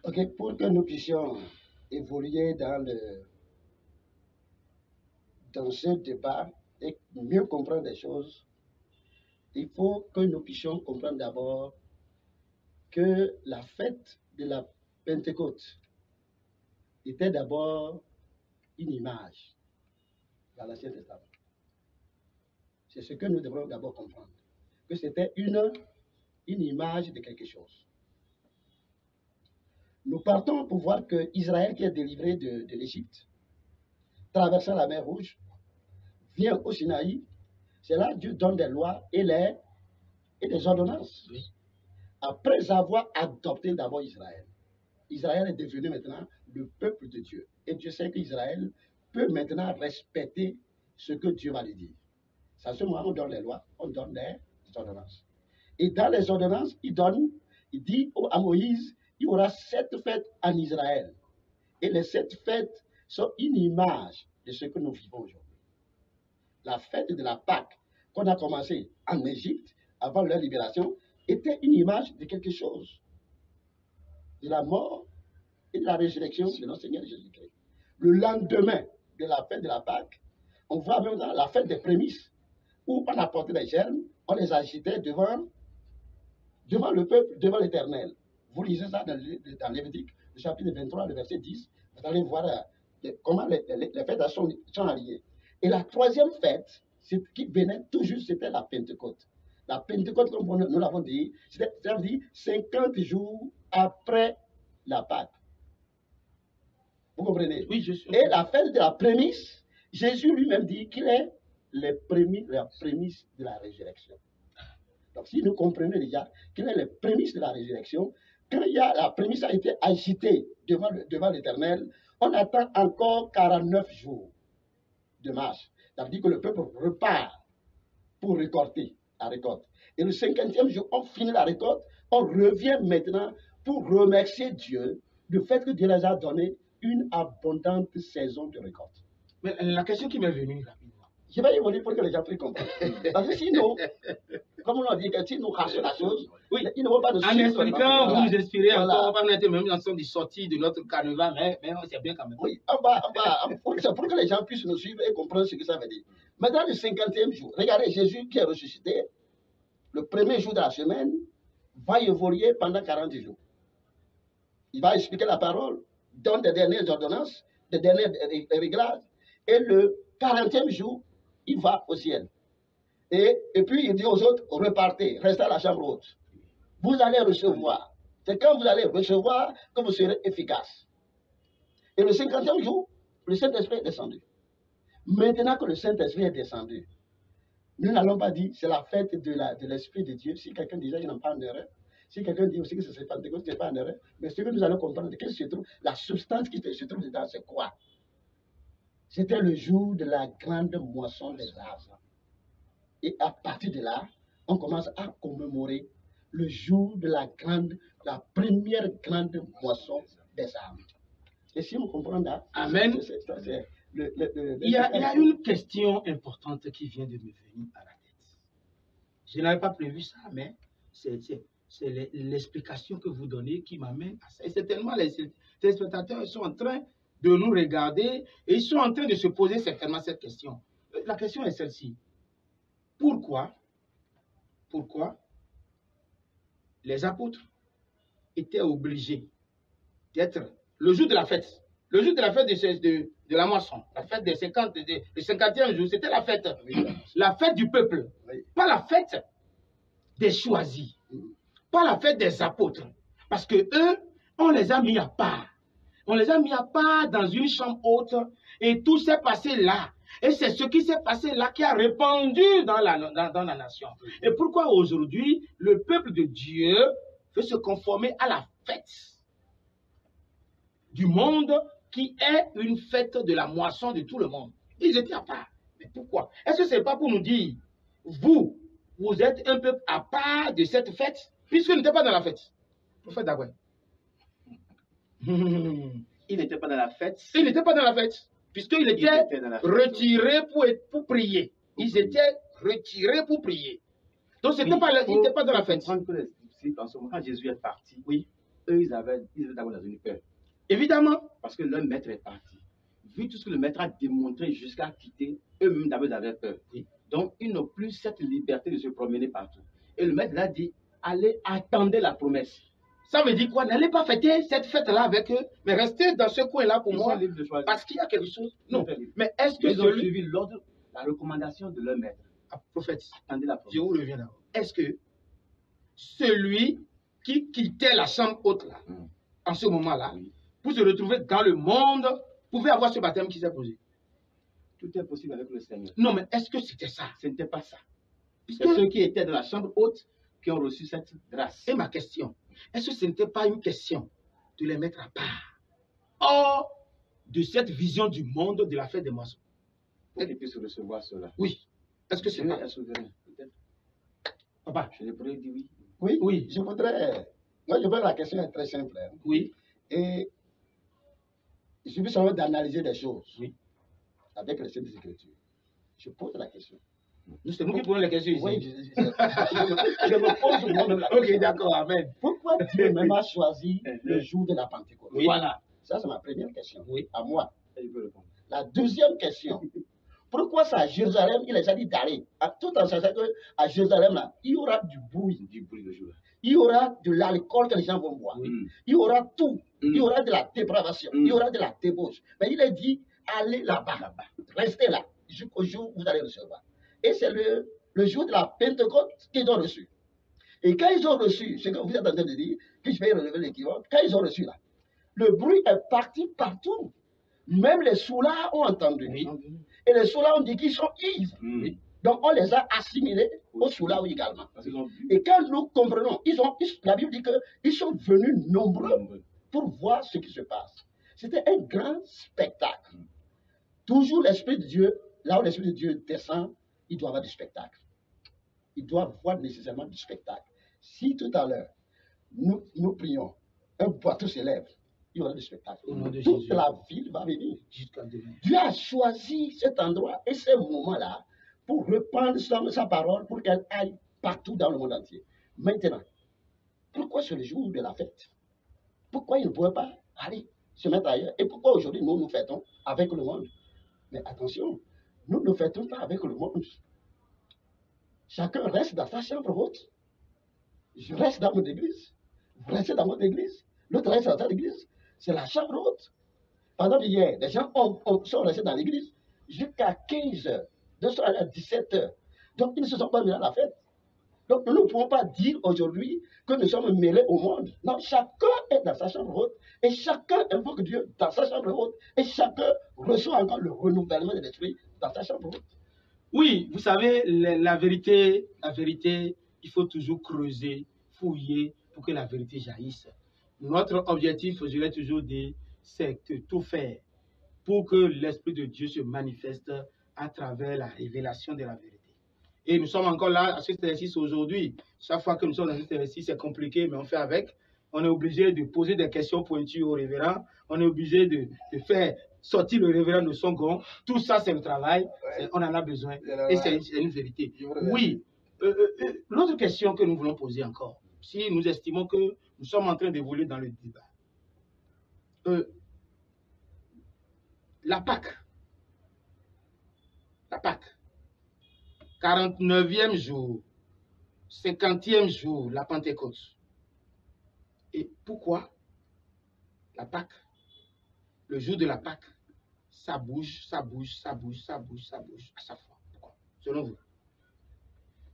Ok, pour que nous puissions évoluer dans ce débat et mieux comprendre les choses, il faut que nous puissions comprendre d'abord que la fête de la Pentecôte était d'abord une image dans l'Ancien Testament. C'est ce que nous devons d'abord comprendre, que c'était une image de quelque chose. Nous partons pour voir que Israël, qui est délivré de l'Égypte, traversant la mer Rouge, vient au Sinaï. C'est là que Dieu donne des lois et des ordonnances. Oui. après avoir adopté d'abord Israël. Israël est devenu maintenant le peuple de Dieu. Et Dieu sait qu'Israël peut maintenant respecter ce que Dieu va lui dire. C'est à ce moment où on donne les lois, on donne les ordonnances. Et dans les ordonnances, il dit à Moïse, il y aura 7 fêtes en Israël. Et les 7 fêtes sont une image de ce que nous vivons aujourd'hui. La fête de la Pâque qu'on a commencé en Égypte, avant leur libération, était une image de quelque chose. De la mort et de la résurrection de notre Seigneur Jésus-Christ. Le lendemain de la fête de la Pâque, on voit même dans la fête des prémices, où on apportait les germes, on les agitait devant le peuple, devant l'Éternel. Vous lisez ça dans Lévitique, le chapitre 23, le verset 10, vous allez voir comment les fêtes sont alliées. Et la troisième fête, qui venait tout juste, c'était la Pentecôte. La Pentecôte, comme nous l'avons dit, ça veut dire 50 jours après la Pâque. Vous comprenez? Oui, je suis. Et la fête de la prémisse, Jésus lui-même dit qu'il est la prémisse de la résurrection. Donc, si nous comprenons déjà qu'il est les prémices de la résurrection, quand la prémisse a été agitée devant l'Éternel, on attend encore 49 jours de marche. Ça veut dire que le peuple repart pour récolter la récolte. Et le 50e jour, on finit la récolte, on revient maintenant pour remercier Dieu du fait que Dieu les a donné une abondante saison de récolte. Mais la question qui m'est venue rapidement. Je vais y revenir pour que les gens puissent comprendre. Parce que sinon, comme on l'a dit, si nous cachons la chose, oui, il ne va pas nous suivre. En expliquant, vous nous inspirez encore, on va mettre même en de sortie de notre carnaval, mais c'est bien quand même. Oui, c'est pour que les gens puissent nous suivre et comprendre ce que ça veut dire. Maintenant, le 50e jour, regardez, Jésus qui est ressuscité, le premier jour de la semaine, va évoluer pendant 40 jours. Il va expliquer la parole, donne des dernières ordonnances, des derniers réglages, et le 40e jour, il va au ciel. Et puis il dit aux autres, repartez, restez à la chambre haute. Vous allez recevoir. C'est quand vous allez recevoir que vous serez efficace. Et le 50e jour, le Saint-Esprit est descendu. Maintenant que le Saint-Esprit est descendu, nous n'allons pas dire c'est la fête de l'Esprit de Dieu. Si quelqu'un disait qu'il n'a pas en erreur, si quelqu'un dit aussi que c'est Pentecôte, ce n'est pas en erreur, mais ce que nous allons comprendre, qu'est-ce qui se trouve, la substance qui se trouve dedans, c'est quoi? C'était le jour de la grande moisson des arbres. Et à partir de là, on commence à commémorer le jour de la première grande moisson des arbres. Et si vous comprenez là, Amen. Il y a une question importante qui vient de me venir à la tête. Je n'avais pas prévu ça, mais c'est l'explication que vous donnez qui m'amène à ça. Et certainement, les spectateurs sont en train de nous regarder et ils sont en train de se poser certainement cette question. La question est celle-ci. Pourquoi les apôtres étaient obligés d'être le jour de la fête, de la moisson, la fête des 50, le 50e jour, c'était la fête du peuple, pas la fête des choisis, pas la fête des apôtres, parce que eux, on les a mis à part. On les a mis à part dans une chambre haute et tout s'est passé là. Et c'est ce qui s'est passé là qui a répandu dans la nation. Et pourquoi aujourd'hui, le peuple de Dieu veut se conformer à la fête du monde qui est une fête de la moisson de tout le monde? Ils étaient à part. Mais pourquoi? Est-ce que ce n'est pas pour nous dire, vous êtes un peuple à part de cette fête, puisque vous n'étiez pas dans la fête? Prophète Dagouin. Il n'était pas dans la fête. Il n'était pas dans la fête, puisqu'il était retiré pour prier. Ils étaient retirés pour prier. Donc, il n'était pas dans la fête. En ce moment, quand Jésus est parti, oui, eux, ils étaient d'abord dans une peur. Évidemment. Parce que leur maître est parti. Vu tout ce que le maître a démontré jusqu'à quitter, eux-mêmes d'abord avaient peur. Oui. Donc, ils n'ont plus cette liberté de se promener partout. Et le maître leur dit, allez, attendez la promesse. Ça veut dire quoi? N'allez pas fêter cette fête-là avec eux, mais restez dans ce coin-là pour moi, parce qu'il y a quelque chose. Non, mais est-ce que ils ont suivi l'ordre, la recommandation de leur maître? Prophète, attendez la promesse. Je vous reviens là. Est-ce que celui qui quittait la chambre haute là, en ce moment-là, pour se retrouver dans le monde, pouvait avoir ce baptême qui s'est posé? Tout est possible avec le Seigneur. Non, mais est-ce que c'était ça? Ce n'était pas ça. Puisque ceux qui étaient dans la chambre haute qui ont reçu cette grâce. Et ma question, est-ce que ce n'était pas une question de les mettre à part, hors de cette vision du monde de la fête des moissons? Pour qu'ils puissent recevoir cela. Oui. Est-ce que c'est Dieu pas est souverain, peut-être. Papa? Je pourrais dire oui. Oui, Oui. je voudrais. Moi, je pense que la question est très simple. Hein. Oui. Et il suffit seulement d'analyser des choses Oui. avec les Saintes Écritures. Je pose la question. C'est nous qui posons les questions ici. Oui, je me pose moi-même la question. Ok, d'accord, amen. Pourquoi Dieu même a choisi le jour de la Pentecôte? Oui. Voilà. Ça, c'est ma première question. Oui. À moi. Je peux répondre. La deuxième question. Pourquoi c'est à Jérusalem, il les a dit d'aller, tout en sachant qu'à Jérusalem, là, il y aura du bruit. Du bruit le jour. Il y aura de l'alcool que les gens vont boire. Oui. Il y aura tout. Il y aura de la dépravation. Il y aura de la débauche. Mais il a dit, allez là-bas. Restez là jusqu'au jour où vous allez recevoir. Et c'est le jour de la Pentecôte qu'ils ont reçu. Et quand ils ont reçu, ce que vous êtes en train de dire, que je vais relever l'équivalent, quand ils ont reçu là, le bruit est parti partout. Même les soûlards ont entendu. Oui. Et les soûlards ont dit qu'ils sont ivres. Oui. Donc on les a assimilés aux soûlards également. Parce qu'ils ont bu. Et quand nous comprenons, la Bible dit qu'ils sont venus nombreux pour voir ce qui se passe. C'était un grand spectacle. Toujours l'Esprit de Dieu, là où l'Esprit de Dieu descend, il doit avoir du spectacle. Il doit avoir nécessairement du spectacle. Si tout à l'heure, nous prions, un boiteau s'élève, il y aura du spectacle. Au nom de Toute Jésus. la ville va venir. Jusqu'à demain. Dieu a choisi cet endroit et ces moments-là pour reprendre sa parole pour qu'elle aille partout dans le monde entier. Maintenant, pourquoi c'est le jour de la fête? Pourquoi il ne pouvait pas aller se mettre ailleurs? Et pourquoi aujourd'hui nous fêtons avec le monde? Mais attention, nous ne fêtons pas avec le monde. Chacun reste dans sa chambre haute. Je reste dans mon église. Vous restez dans votre église. L'autre reste dans sa église. C'est la chambre haute. Par exemple, hier, les gens sont restés dans l'église jusqu'à 15 heures, de soir à 17 heures. Donc, ils ne se sont pas mis à la fête. Donc, nous ne pouvons pas dire aujourd'hui que nous sommes mêlés au monde. Non, chacun est dans sa chambre haute et chacun invoque Dieu dans sa chambre haute et chacun reçoit encore le renouvellement de l'esprit dans sa chambre haute. Oui, vous savez, la vérité, il faut toujours creuser, fouiller pour que la vérité jaillisse. Notre objectif, je l'ai toujours dit, c'est de tout faire pour que l'Esprit de Dieu se manifeste à travers la révélation de la vérité. Et nous sommes encore là à cet exercice aujourd'hui. Chaque fois que nous sommes dans cet exercice, c'est compliqué, mais on fait avec. On est obligé de poser des questions pointues au révérend. On est obligé de faire sortir le révérend de son gond. Tout ça, c'est le travail. On en a besoin. Et c'est une vérité. Oui. L'autre question que nous voulons poser encore, si nous estimons que nous sommes en train d'évoluer dans le débat. La Pâque. 49e jour, 50e jour, la Pentecôte. Et pourquoi la Pâque, le jour de la Pâque, ça bouge à chaque fois? Pourquoi? Selon vous?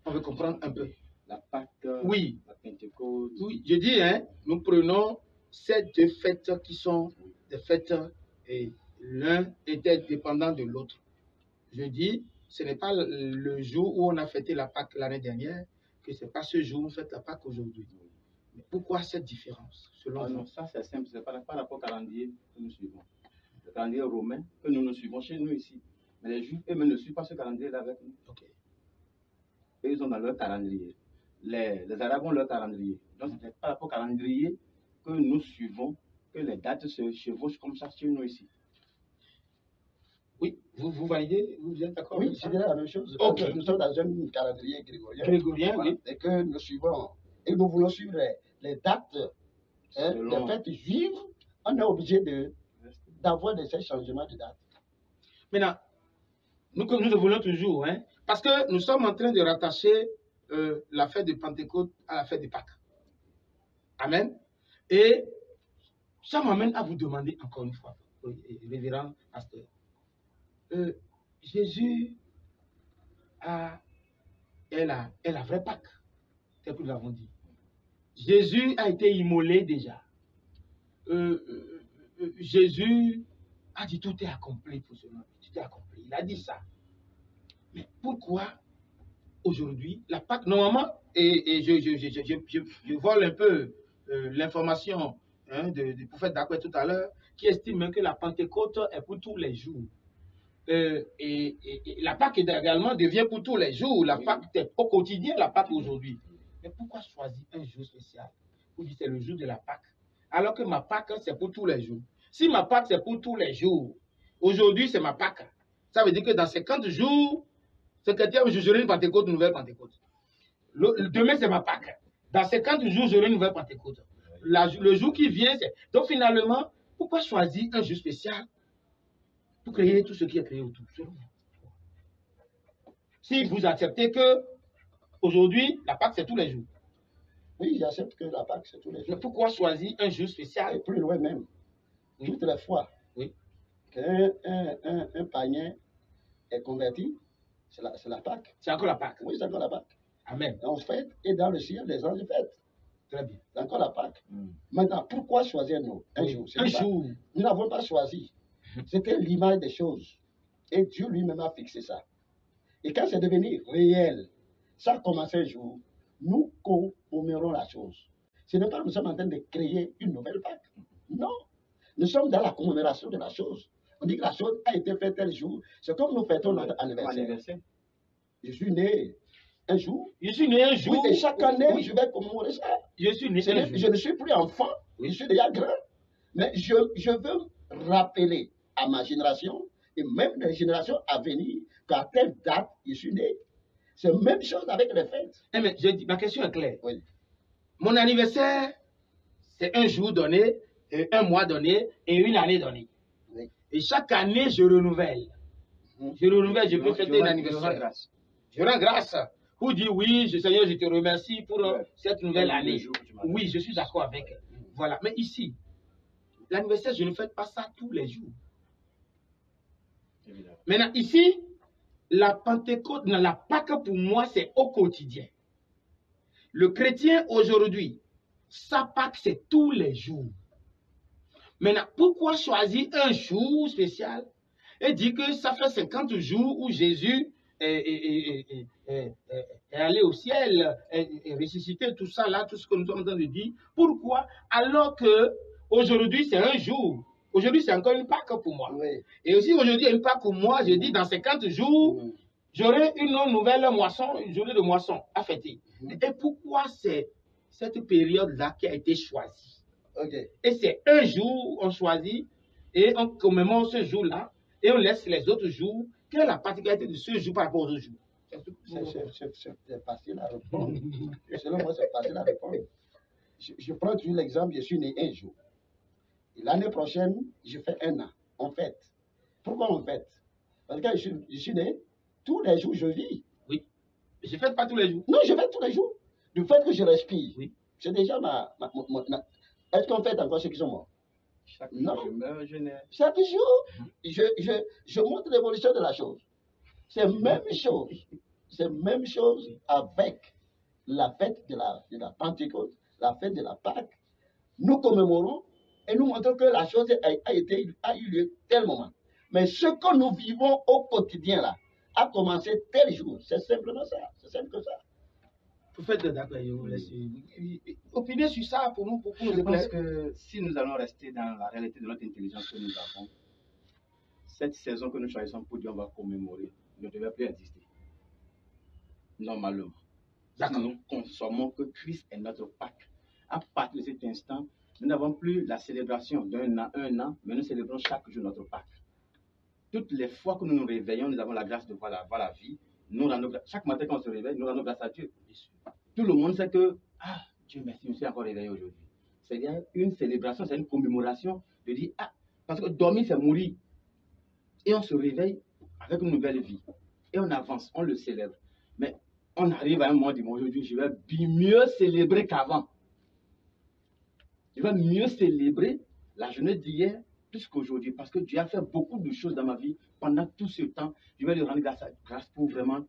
On veut comprendre un peu. La Pâque, oui. La Pentecôte. Oui, je dis, hein, nous prenons ces deux fêtes qui sont des fêtes et l'un était dépendant de l'autre. Je dis, ce n'est pas le jour où on a fêté la Pâque l'année dernière, que ce n'est pas ce jour où on fête la Pâque aujourd'hui. Mais pourquoi cette différence selon vous? Non, ça c'est simple, ce n'est pas rapport au calendrier que nous suivons. Le calendrier romain que nous suivons chez nous ici. Mais les Juifs eux-mêmes ne suivent pas ce calendrier-là avec nous. Okay. Et ils ont dans leur calendrier. Les Arabes ont leur calendrier. Donc ce n'est pas rapport au calendrier que nous suivons, que les dates se chevauchent comme ça chez nous ici. Oui, vous validez? Vous êtes d'accord? Oui, c'est la même chose. Okay. Nous sommes dans un calendrier grégorien. Grégorien, oui. Et que nous suivons, et nous voulons suivre les dates des fêtes juives, on est obligé d'avoir ces changements de date. Maintenant, nous évoluons toujours, hein, parce que nous sommes en train de rattacher la fête de Pentecôte à la fête de Pâques. Amen. Et ça m'amène à vous demander encore une fois, révérend pasteur, Jésus est la vraie Pâque, tel que nous l'avons dit. Jésus a été immolé déjà. Jésus a dit tout est accompli pour cela. Tout est accompli. Il a dit ça. Mais pourquoi aujourd'hui, la Pâque, normalement, et je vole un peu l'information du prophète Dakwe tout à l'heure, qui estime que la Pentecôte est pour tous les jours. Et la Pâque également devient pour tous les jours. La Pâque est au quotidien, la Pâque aujourd'hui. Mais pourquoi choisir un jour spécial pour dire c'est le jour de la Pâque, alors que ma Pâque c'est pour tous les jours? Si ma Pâque c'est pour tous les jours, aujourd'hui c'est ma Pâque. Ça veut dire que dans 50 jours, 50e jour, j'aurai une Pentecôte, une nouvelle Pentecôte. Demain c'est ma Pâque. Dans 50 jours, j'aurai une nouvelle Pentecôte. Le jour qui vient, c'est... Donc finalement, pourquoi choisir un jour spécial pour créer tout ce qui est créé autour? Si vous acceptez que aujourd'hui, la Pâque, c'est tous les jours. Oui, j'accepte que la Pâque, c'est tous les jours. Mais pourquoi choisir un jour spécial? Et plus loin même. Oui. Toutes les fois qu'un païen est converti, c'est la Pâque. C'est encore la Pâque. Oui, c'est encore la Pâque. Amen. On fête, et dans le ciel, les anges fêtent. Très bien. C'est encore la Pâque. Maintenant, pourquoi choisir un jour? Un jour. Nous n'avons pas choisi. C'était l'image des choses. Et Dieu lui-même a fixé ça. Et quand c'est devenu réel, ça a commencé un jour, nous commmémorons la chose. Ce n'est pas que nous sommes en train de créer une nouvelle Pâque. Non. Nous sommes dans la commémoration de la chose. On dit que la chose a été faite tel jour. C'est comme nous fêtons notre anniversaire. Je suis né un jour. Je suis né un jour. Oui, et chaque année, je vais commémorer ça. Je suis né un jour. Je ne suis plus enfant, je suis déjà grand. Mais je veux rappeler à ma génération et même les générations à venir qu'à telle date, je suis né. C'est la même chose avec les fêtes. Mais ma question est claire. Oui. Mon anniversaire, c'est un jour donné, un mois donné et une année donnée. Oui. Et chaque année, je renouvelle. Je renouvelle, je peux fêter un anniversaire. Je rends grâce. Pour dire oui, Seigneur, je te remercie pour cette nouvelle année. Oui, je suis d'accord avec. Voilà. Mais ici, l'anniversaire, je ne fête pas ça tous les jours. Évidemment. Maintenant, ici, la Pentecôte, la Pâque pour moi, c'est au quotidien. Le chrétien aujourd'hui, sa Pâque, c'est tous les jours. Maintenant, pourquoi choisir un jour spécial et dire que ça fait 50 jours où Jésus est allé au ciel, est ressuscité, tout ça là, tout ce que nous sommes en train de dire? Pourquoi? Alors que aujourd'hui, c'est un jour. Aujourd'hui, c'est encore une Pâque pour moi. Oui. Et aussi, aujourd'hui, une Pâque pour moi, je dis, dans 50 jours, j'aurai une nouvelle moisson, une journée de moisson à fêter. Et pourquoi c'est cette période-là qui a été choisie? Okay. Et c'est un jour, on choisit, et on commémore ce jour-là, et on laisse les autres jours. Quelle est la particularité de ce jour par rapport aux autres jours? C'est facile à répondre. Selon moi, c'est facile à répondre. Je prends toujours l'exemple, je suis né un jour. L'année prochaine, je fais un an. On fête. Pourquoi on fête? Parce que je suis né, tous les jours, je vis. Oui. Je ne fête pas tous les jours. Non, je fête tous les jours. Du fait que je respire. Oui. C'est déjà Est-ce qu'on fête encore ceux qui sont morts? Chaque jour, je meurs, je nais. Chaque jour, je montre l'évolution de la chose. C'est même chose. C'est même chose avec la fête de la Pentecôte, la fête de la Pâque. Nous commémorons et nous montrons que la chose a eu lieu tel moment. Mais ce que nous vivons au quotidien là, a commencé tel jour. C'est simplement ça. C'est simple que ça. Prophète d'accord, opinez sur ça pour nous, pour nous. Je pense que si nous allons rester dans la réalité de notre intelligence que nous avons, cette saison que nous choisissons pour dire on va commémorer ne devait plus exister. Normalement. Si nous consommons que Christ est notre Pâque. À partir de cet instant, nous n'avons plus la célébration d'un an, mais nous célébrons chaque jour notre Pâque. Toutes les fois que nous nous réveillons, nous avons la grâce de voir la vie. Chaque matin quand on se réveille, nous rendons grâce à Dieu. Tout le monde sait que, Dieu merci, je me suis encore réveillé aujourd'hui. C'est-à-dire une célébration, c'est une commémoration de dire, parce que dormir c'est mourir. Et on se réveille avec une nouvelle vie. Et on avance, on le célèbre. Mais on arrive à un moment du monde, aujourd'hui, je vais mieux célébrer qu'avant. Je vais mieux célébrer la journée d'hier plus qu'aujourd'hui. Parce que Dieu a fait beaucoup de choses dans ma vie pendant tout ce temps. Je vais lui rendre grâce pour vraiment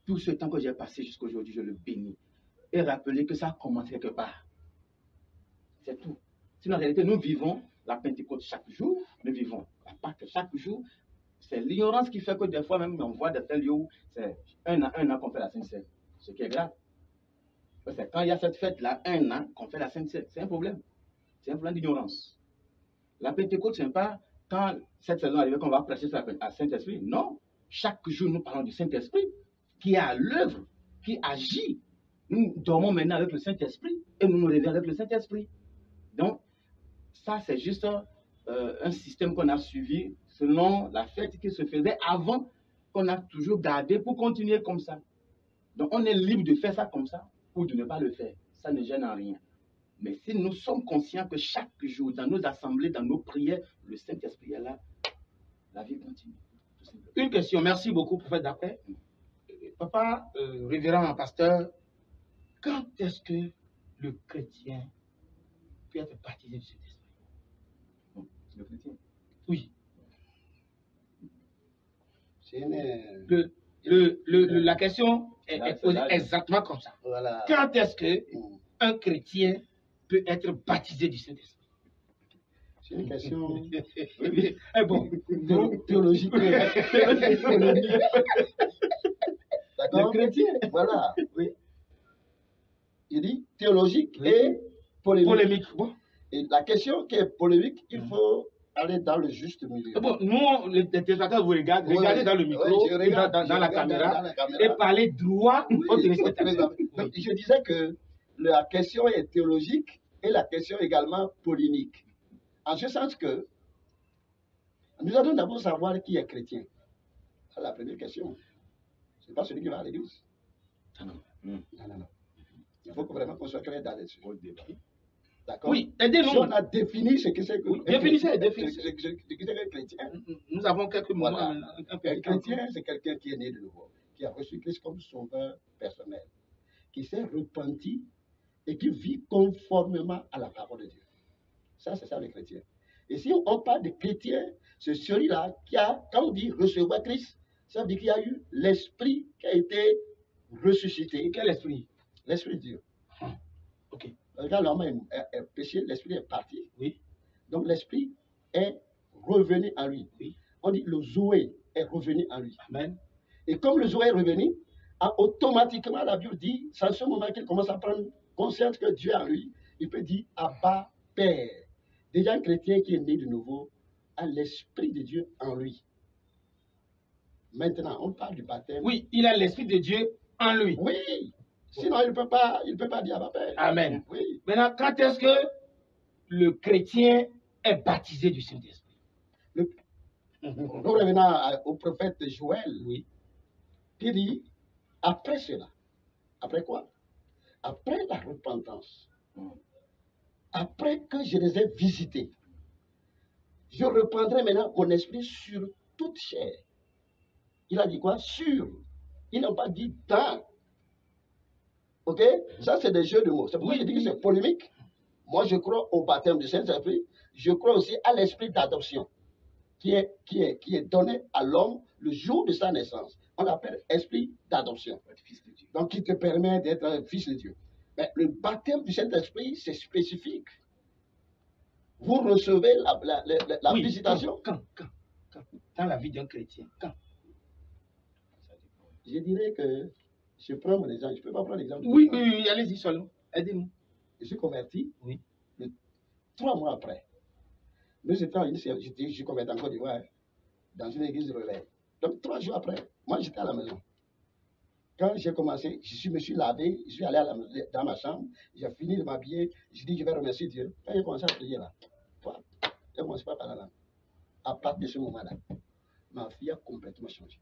tout ce temps que j'ai passé jusqu'à aujourd'hui. Je le bénis. Et rappeler que ça a commencé quelque part. C'est tout. Sinon, en réalité, nous vivons la Pentecôte chaque jour. Nous vivons la Pâque chaque jour. C'est l'ignorance qui fait que des fois même on voit de tels lieux où c'est un an qu'on fait la Sainte Seine. Ce qui est grave. C'est quand il y a cette fête-là, un an qu'on fait la Sainte Seine. C'est un problème. C'est un problème d'ignorance. La Pentecôte, ce n'est pas quand cette saison arrive qu'on va prêcher ça à Saint-Esprit. Non. Chaque jour, nous parlons du Saint-Esprit qui est à l'œuvre, qui agit. Nous dormons maintenant avec le Saint-Esprit et nous nous réveillons avec le Saint-Esprit. Donc, ça, c'est juste un système qu'on a suivi selon la fête qui se faisait avant, qu'on a toujours gardé pour continuer comme ça. Donc, on est libre de faire ça comme ça ou de ne pas le faire. Ça ne gêne en rien. Mais si nous sommes conscients que chaque jour, dans nos assemblées, dans nos prières, le Saint-Esprit est là, la vie continue. Une question, merci beaucoup, prophète d'après. Papa, révérend pasteur, quand est-ce que le chrétien peut être baptisé du Saint-Esprit? Le chrétien? Oui. C'est une... La question est posée exactement comme ça. Voilà. Quand est-ce que un chrétien peut être baptisé du Saint-Esprit? C'est une question Bon. théologique. D'accord? Le chrétien? Voilà. Oui. Il dit théologique Oui. et polémique. Polémique. Bon. Et la question qui est polémique, il faut aller dans le juste milieu. Bon, nous, les téléspectateurs vous regardent, regardez dans le micro, je regarde, dans la caméra, dans la caméra, et parlez droit aux téléspectateurs. Donc, je disais que la question est théologique et la question également polémique. En ce sens que nous allons d'abord savoir qui est chrétien. C'est la première question. Ce n'est pas celui qui va à l'église. Non. Il faut vraiment qu'on soit clair là-dessus. D'accord? Oui, aidez-nous. Si on a défini ce que c'est que... Oui, définissez. Ce que c'est qu'un chrétien. Nous avons quelques moments. Voilà. Un chrétien, c'est quelqu'un qui est né de nouveau, qui a reçu Christ comme sauveur personnel, qui s'est repenti et qui vit conformément à la parole de Dieu. Ça, c'est ça le chrétien. Et si on parle de chrétien, c'est celui-là qui a, quand on dit recevoir Christ, ça veut dire qu'il y a eu l'esprit qui a été ressuscité. Quel esprit? L'esprit de Dieu. Ok. Quand l'homme est péché, l'esprit est parti. Oui. Donc l'esprit est revenu en lui. Oui. On dit le Zoé est revenu en lui. Amen. Et comme le Zoé est revenu, automatiquement la Bible dit, c'est à ce moment qu'il commence à prendre conscience que Dieu est en lui, il peut dire Abba, Père. Déjà un chrétien qui est né de nouveau a l'esprit de Dieu en lui. Maintenant, on parle du baptême. Oui, il a l'esprit de Dieu en lui. Oui. Sinon, il ne peut pas dire Abba, Père. Amen. Oui. Maintenant, quand est-ce que le chrétien est baptisé du Saint-Esprit? Nous revenons au prophète Joël. Oui. Qui dit, après cela, après quoi? Après la repentance, après que je les ai visités, je reprendrai maintenant mon esprit sur toute chair. Il a dit quoi? Sur. Il n'a pas dit dans. Ok? Ça, c'est des jeux de mots. C'est pourquoi je dis que c'est polémique. Moi, je crois au baptême du Saint-Esprit. Je crois aussi à l'esprit d'adoption qui est donné à l'homme le jour de sa naissance. On l'appelle esprit d'adoption. Donc, qui te permet d'être un fils de Dieu. Mais le baptême du Saint-Esprit, c'est spécifique. Vous recevez la visitation. Quand? Dans la vie d'un chrétien. Quand? Je dirais que, je prends mon exemple, je ne peux pas prendre l'exemple. Oui, allez-y seulement. Aidez-nous. Je suis converti. Oui. 3 mois après. Nous étions, je suis converti en Côte d'Ivoire, dans une église de relais. Donc 3 jours après, moi j'étais à la maison. Quand j'ai commencé, je me suis lavé, je suis allé dans ma chambre, j'ai fini de m'habiller, je dis je vais remercier Dieu. Quand j'ai commencé à prier là, je ne commence pas par la langue. À partir de ce moment-là, ma vie a complètement changé.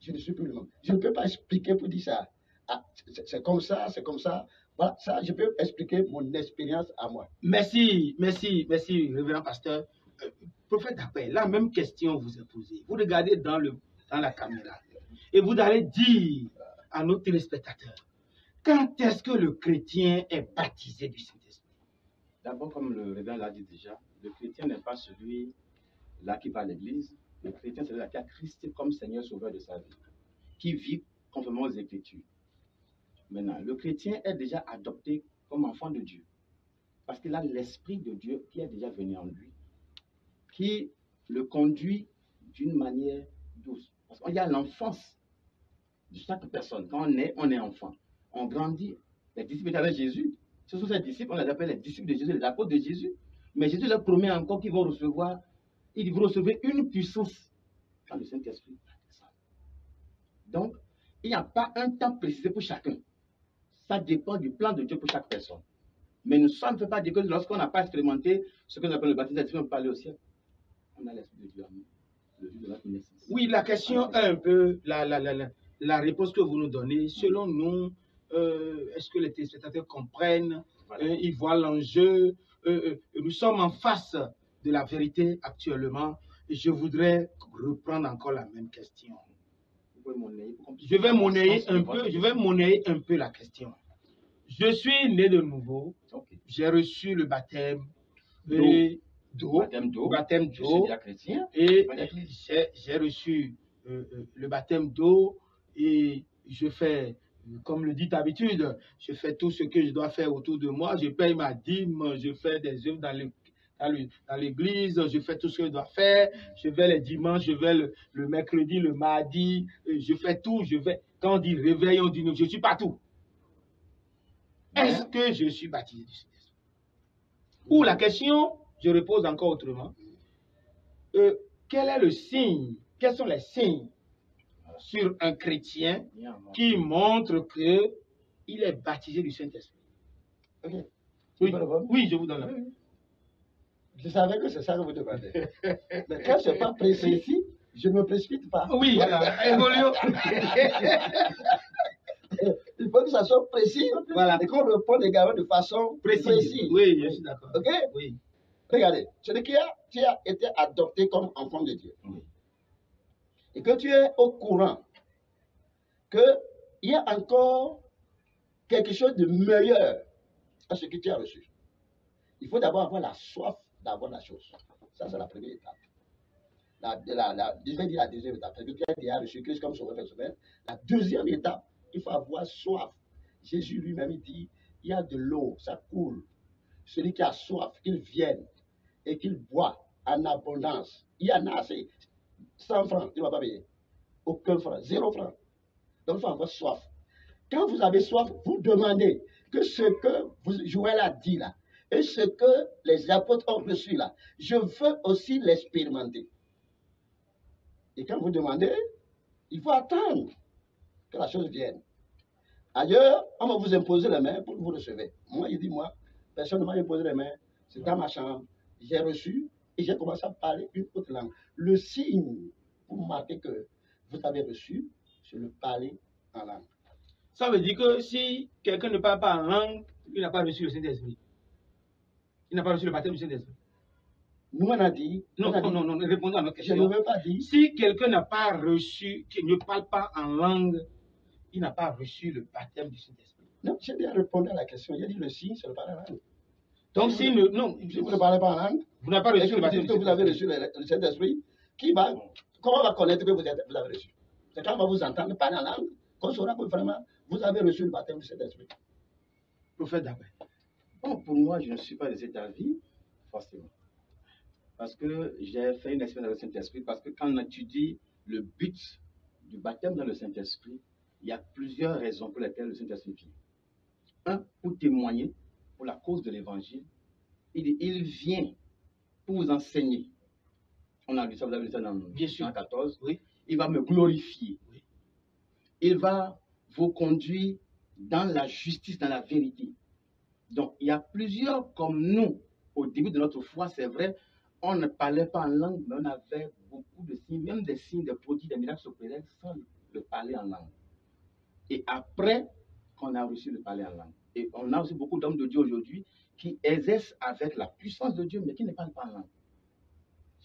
Je ne suis plus le même. Je ne peux pas expliquer pour dire ça. Ah, c'est comme ça, c'est comme ça. Voilà, ça, je peux expliquer mon expérience à moi. Merci, révérend pasteur. Prophète d'après, la même question vous est posée. Vous regardez dans la caméra et vous allez dire à nos téléspectateurs, quand est-ce que le chrétien est baptisé du Saint-Esprit? D'abord, comme le révérend l'a dit déjà, le chrétien n'est pas celui-là qui va à l'église. Le chrétien, c'est celui-là qui a Christ comme Seigneur Sauveur de sa vie, qui vit conformément aux Écritures. Maintenant, le chrétien est déjà adopté comme enfant de Dieu, parce qu'il a l'Esprit de Dieu qui est déjà venu en lui, qui le conduit d'une manière douce. Parce qu'il y a l'enfance de chaque personne. Quand on est enfant. On grandit. Les disciples étaient avec Jésus. Ce sont ces disciples, on les appelle les disciples de Jésus, les apôtres de Jésus. Mais Jésus leur promet encore qu'ils vont recevoir, ils vont recevoir une puissance quand le Saint-Esprit descend. Donc, il n'y a pas un temps précisé pour chacun. Ça dépend du plan de Dieu pour chaque personne. Mais nous ne fait pas dire que lorsqu'on n'a pas expérimenté ce que nous appelons le baptême d'esprit, on peut aller au ciel. On a l'esprit de Dieu en nous, le jour de notre naissance. Oui, la question est un peu la réponse que vous nous donnez. Selon nous, est-ce que les téléspectateurs comprennent, Voilà. ils voient l'enjeu, nous sommes en face de la vérité actuellement. Et je voudrais reprendre encore la même question. Je vais monnayer un peu la question. Je suis né de nouveau. Okay. J'ai reçu le baptême d'eau. Baptême d'eau. Et j'ai reçu le baptême d'eau et je fais, comme le dit d'habitude, je fais tout ce que je dois faire autour de moi. Je paye ma dîme, je fais des œuvres dans l'église, je fais tout ce que je dois faire. Je vais les dimanches, je vais le mercredi, le mardi, je fais tout. Quand on dit réveil, on dit non, je suis partout. Est-ce que je suis baptisé du Saint-Esprit? Ou la question, je repose encore autrement. Quel est le signe? Quels sont les signes sur un chrétien qui montrent qu'il est baptisé du Saint-Esprit? Okay. Oui, je vous donne la main. Je savais que c'est ça que vous demandez. Mais quand ce n'est pas précis, je ne me précipite pas. Oui, évoluons. Il faut que ça soit précis, voilà, et qu'on réponde également de façon précise. Oui, je suis d'accord. Ok? Oui. Regardez, celui qui a été adopté comme enfant de Dieu, Oui. et que tu es au courant qu'il y a encore quelque chose de meilleur à ce que tu as reçu. Il faut d'abord avoir la soif d'avoir la chose. Ça, c'est la première étape. Je vais dire la deuxième étape. C'est que tu as reçu Christ comme sauveur personnel. La deuxième étape, il faut avoir soif. Jésus lui-même, il dit, il y a de l'eau, ça coule. Celui qui a soif, qu'il vienne et qu'il boit en abondance. Il y en a assez. 100 francs, il ne va pas payer. Aucun franc, 0 franc. Donc, il faut avoir soif. Quand vous avez soif, vous demandez que ce que Joël a dit là, et ce que les apôtres ont reçu là, je veux aussi l'expérimenter. Et quand vous demandez, il faut attendre que la chose vienne. Ailleurs, on va vous imposer les mains pour que vous recevez. Moi, il dit, personne ne m'a imposé les mains. C'est dans ma chambre. J'ai reçu et j'ai commencé à parler une autre langue. Le signe pour marquer que vous avez reçu, c'est le parler en langue. Ça veut dire que si quelqu'un ne parle pas en langue, il n'a pas reçu le Saint-Esprit. Il n'a pas reçu le baptême du Saint-Esprit. Nous, on a dit... Non, répondons à notre question. Je ne veux pas dire... Si quelqu'un n'a pas reçu, qui ne parle pas en langue, il n'a pas reçu le baptême du Saint-Esprit. Non, j'ai bien répondu à la question. Il a dit le signe, c'est le parler en langue. Donc, si vous ne parlez pas en langue, vous n'avez pas reçu le baptême du Saint-Esprit. Vous avez reçu le Saint-Esprit, comment on va connaître que vous avez reçu? C'est quand on va vous entendre parler en langue qu'on saura que vraiment vous avez reçu le baptême du Saint-Esprit. Prophète d'après. Bon, pour moi, je ne suis pas de cet avis, forcément. Parce que j'ai fait une expérience avec le Saint-Esprit, parce que quand on étudie le but du baptême dans le Saint-Esprit, il y a plusieurs raisons pour lesquelles le Saint-Esprit vient. Un, pour témoigner pour la cause de l'Évangile. Il vient pour vous enseigner. On a lu ça, vous avez lu ça dans Jean 14. Oui. Il va me glorifier. Oui. Il va vous conduire dans la justice, dans la vérité. Donc, il y a plusieurs comme nous, au début de notre foi, c'est vrai, on ne parlait pas en langue, mais on avait beaucoup de signes, même des signes, des prodiges, des miracles s'opéraient sans le parler en langue. Et après qu'on a reçu le parler en langue. Et on a aussi beaucoup d'hommes de Dieu aujourd'hui qui exercent avec la puissance de Dieu, mais qui ne parlent pas en langue.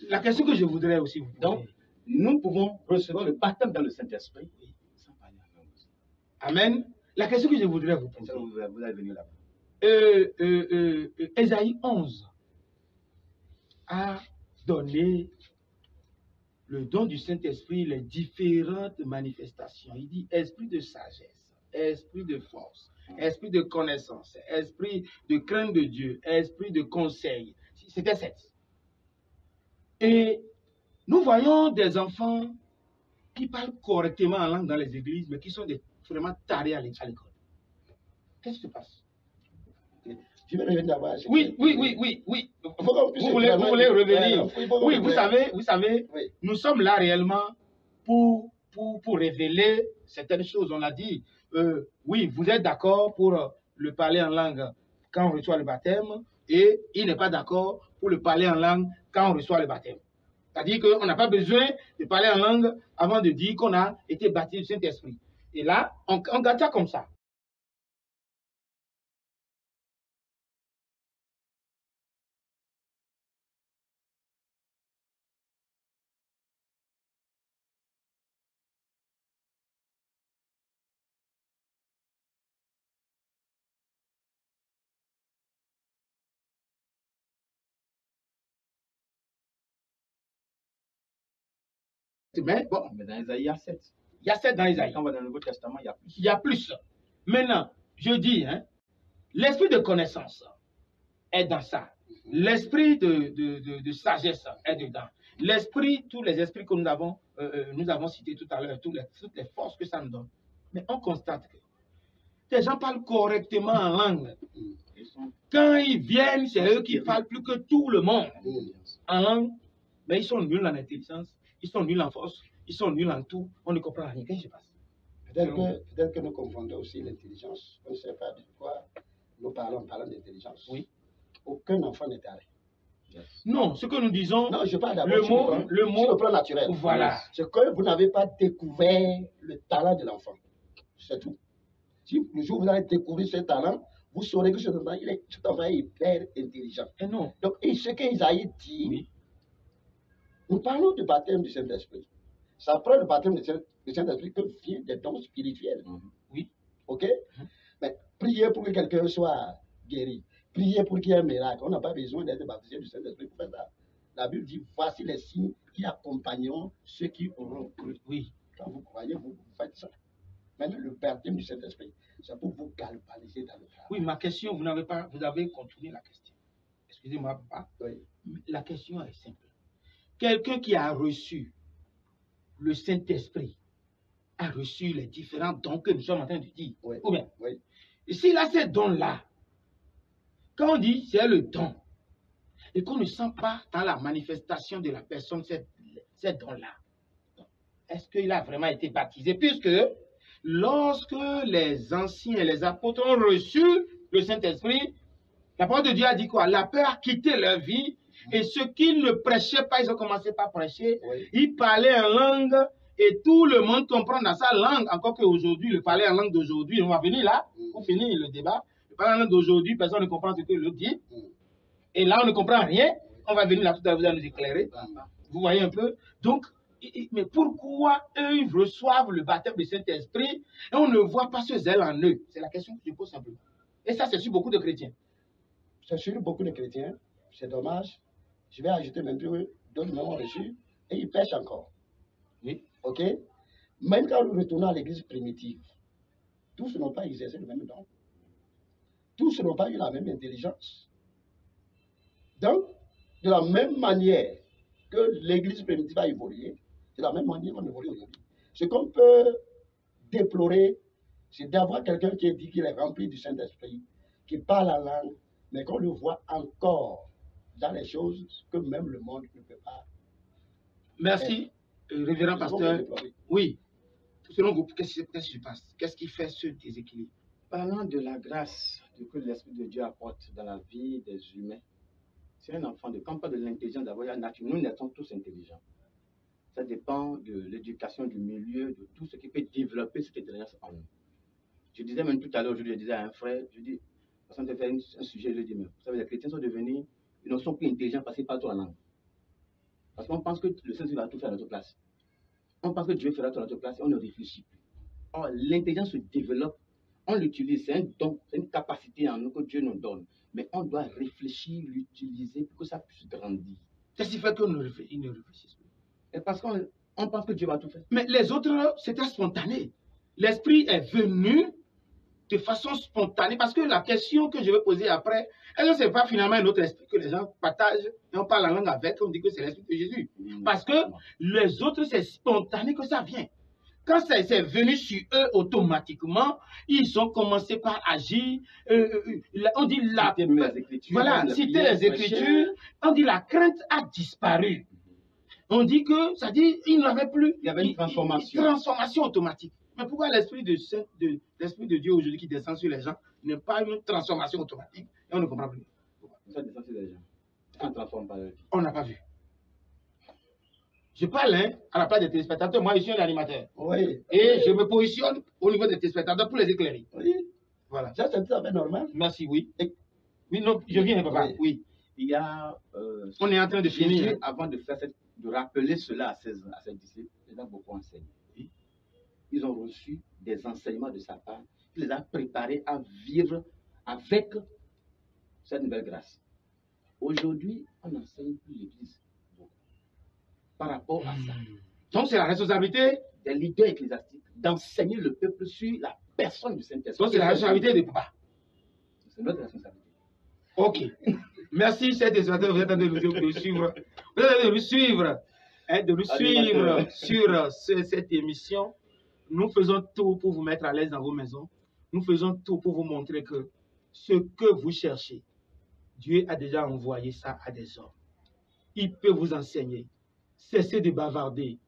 La question que je voudrais aussi vous poser. Donc, nous pouvons recevoir le baptême dans le Saint-Esprit sans parler en langue aussi. Amen. La question que je voudrais vous poser. Vous allez venir là-bas. Ésaïe 11 a donné le don du Saint-Esprit, les différentes manifestations. Il dit esprit de sagesse, esprit de force, esprit de connaissance, esprit de crainte de Dieu, esprit de conseil. C'était 7. Et Nous voyons des enfants qui parlent correctement en langue dans les églises, mais qui sont vraiment tarés à l'école. Qu'est-ce qui se passe? Je vais revenir d'abord. Oui. Vous voulez revenir? Oui, vous savez, oui. Nous sommes là réellement pour révéler certaines choses. On a dit, oui, vous êtes d'accord pour le parler en langue quand on reçoit le baptême, et il n'est pas d'accord pour le parler en langue quand on reçoit le baptême. C'est-à-dire qu'on n'a pas besoin de parler en langue avant de dire qu'on a été baptisé du Saint-Esprit. Et là, on garde ça comme ça. Mais bon, mais dans Isaïe, il y a 7. Il y a 7 dans Isaïe. Quand on va dans le Nouveau Testament, il y a plus. Il y a plus. Maintenant, je dis, hein, l'esprit de connaissance est dans ça. L'esprit de sagesse est dedans. L'esprit, tous les esprits que nous avons cités tout à l'heure, toutes les forces que ça nous donne. Mais on constate que les gens parlent correctement en langue. Quand ils viennent, c'est eux qui parlent plus que tout le monde en langue. Mais ils sont nuls en intelligence. Ils sont nuls en force, ils sont nuls en tout, on ne comprend rien. Qu'est-ce qui se passe? Peut-être que nous confondons aussi l'intelligence. On ne sait pas de quoi nous parlons en parlant d'intelligence. Oui. Aucun enfant n'est taré. Non, ce que nous disons, non, je parle d'abord le mot sur le plan naturel. Voilà. C'est que vous n'avez pas découvert le talent de l'enfant. C'est tout. Si le jour où vous allez découvrir ce talent, vous saurez que cet enfant est hyper intelligent. Et non. Donc, et ce qu'Isaïe dit, oui. Nous parlons du baptême du Saint-Esprit. Ça prend le baptême du Saint-Esprit que vient des dons spirituels. Oui. OK? Mais prier pour que quelqu'un soit guéri. Prier pour qu'il y ait un miracle. On n'a pas besoin d'être baptisé du Saint-Esprit pour faire ça. La Bible dit, voici les signes qui accompagneront ceux qui auront cru. Oui. Quand vous croyez, vous faites ça. Maintenant, le baptême du Saint-Esprit, c'est pour vous galvaniser dans le travail. Oui, ma question, vous avez contourné la question. Excusez-moi, papa. Oui. La question est simple. Quelqu'un qui a reçu le Saint-Esprit a reçu les différents dons que nous sommes en train de dire. Oui. Ou bien, oui. Et s'il a ces dons-là, quand on dit c'est le don, et qu'on ne sent pas dans la manifestation de la personne ces dons-là, est-ce qu'il a vraiment été baptisé? Puisque lorsque les anciens et les apôtres ont reçu le Saint-Esprit, la parole de Dieu a dit quoi? La peur a quitté leur vie. Et ceux qui ne prêchaient pas, ils ont commencé par prêcher. Oui. Ils parlaient en langue et tout le monde comprend dans sa langue. Encore qu'aujourd'hui, le parler en langue d'aujourd'hui, on va venir là pour finir le débat. Le parler en langue d'aujourd'hui, personne ne comprend ce que l'autre dit. Et là, on ne comprend rien. On va venir là tout à l'heure, vous allez nous éclairer. Vous voyez un peu? Donc, mais pourquoi eux, ils reçoivent le baptême du Saint-Esprit et on ne voit pas ce zèle en eux? C'est la question que je pose simplement. Et ça, c'est sur beaucoup de chrétiens. C'est sur beaucoup de chrétiens. C'est dommage. Je vais ajouter même plus d'autres n'ont reçu et ils pêchent encore. Oui. OK? Même quand nous retournons à l'église primitive, tous n'ont pas exercé le même don. Tous n'ont pas eu la même intelligence. Donc, de la même manière que l'église primitive a évolué, c'est la même manière qu'on évolue aujourd'hui. Ce qu'on peut déplorer, c'est d'avoir quelqu'un qui dit qu'il est rempli du Saint-Esprit, qui parle la langue, mais qu'on le voit encore dans les choses que même le monde ne peut pas. Merci, révérend pasteur. Oui. Selon vous, qu'est-ce qui se passe? Qu'est-ce qui fait ce déséquilibre? Parlant de la grâce que l'Esprit de Dieu apporte dans la vie des humains, c'est un enfant de... Quand on parle de l'intelligence, d'abord, il y a nature. Nous naissons tous intelligents. Ça dépend de l'éducation, du milieu, de tout ce qui peut développer cette intelligence en nous. Je disais même tout à l'heure, je disais à un frère, je dis, parce qu'on te fait un sujet, je lui dis, mais vous savez, les chrétiens sont devenus, ils ne sont plus intelligents parce qu'ils parlent tout en langue. Parce qu'on pense que le Saint-Esprit va tout faire à notre place. On pense que Dieu fera tout à notre place et on ne réfléchit plus. Or, l'intelligence se développe, on l'utilise, c'est un don, c'est une capacité en nous que Dieu nous donne. Mais on doit réfléchir, l'utiliser pour que ça puisse grandir. Qu'est-ce qui fait qu'ils ne réfléchissent plus? Et parce qu'on pense que Dieu va tout faire. Mais les autres, c'était spontané. L'Esprit est venu de façon spontanée, parce que la question que je vais poser après, est-ce que ce n'est pas finalement un autre esprit que les gens partagent et on parle la langue avec, on dit que c'est l'esprit de Jésus. Parce que les autres, c'est spontané que ça vient. Quand c'est venu sur eux automatiquement, ils ont commencé par agir. On dit la... Voilà, citer les Écritures, on dit la crainte a disparu. On dit que, ça dit, il n'avait plus... Il y avait une transformation. Transformation automatique. Mais pourquoi l'Esprit de Dieu aujourd'hui qui descend sur les gens n'est pas une transformation automatique? Et on ne comprend plus. Ça descend sur les gens. Ça ne transforme pas leur vie. On n'a pas vu. Je parle à la place des téléspectateurs. Moi, je suis un animateur. Oui. Et je me positionne au niveau des téléspectateurs pour les éclairer. Oui. Voilà. Ça, c'est tout à fait normal. Merci, oui. Oui, non, je viens, papa. Oui. Il y a... on est en train de finir. Jésus, avant de rappeler cela à ses disciples, il a beaucoup enseigné. Ils ont reçu des enseignements de sa part. Il les a préparés à vivre avec cette nouvelle grâce. Aujourd'hui, on n'enseigne plus l'Église par rapport à ça. Donc, c'est la responsabilité des leaders ecclésiastiques d'enseigner le peuple sur la personne du Saint-Esprit. Donc, c'est la responsabilité des papas. C'est notre responsabilité. Ok. Merci, chers téléspectateurs, vous êtes en train de nous suivre. Vous êtes en train de nous suivre, sur cette émission. Nous faisons tout pour vous mettre à l'aise dans vos maisons. Nous faisons tout pour vous montrer que ce que vous cherchez, Dieu a déjà envoyé ça à des hommes. Il peut vous enseigner. Cessez de bavarder.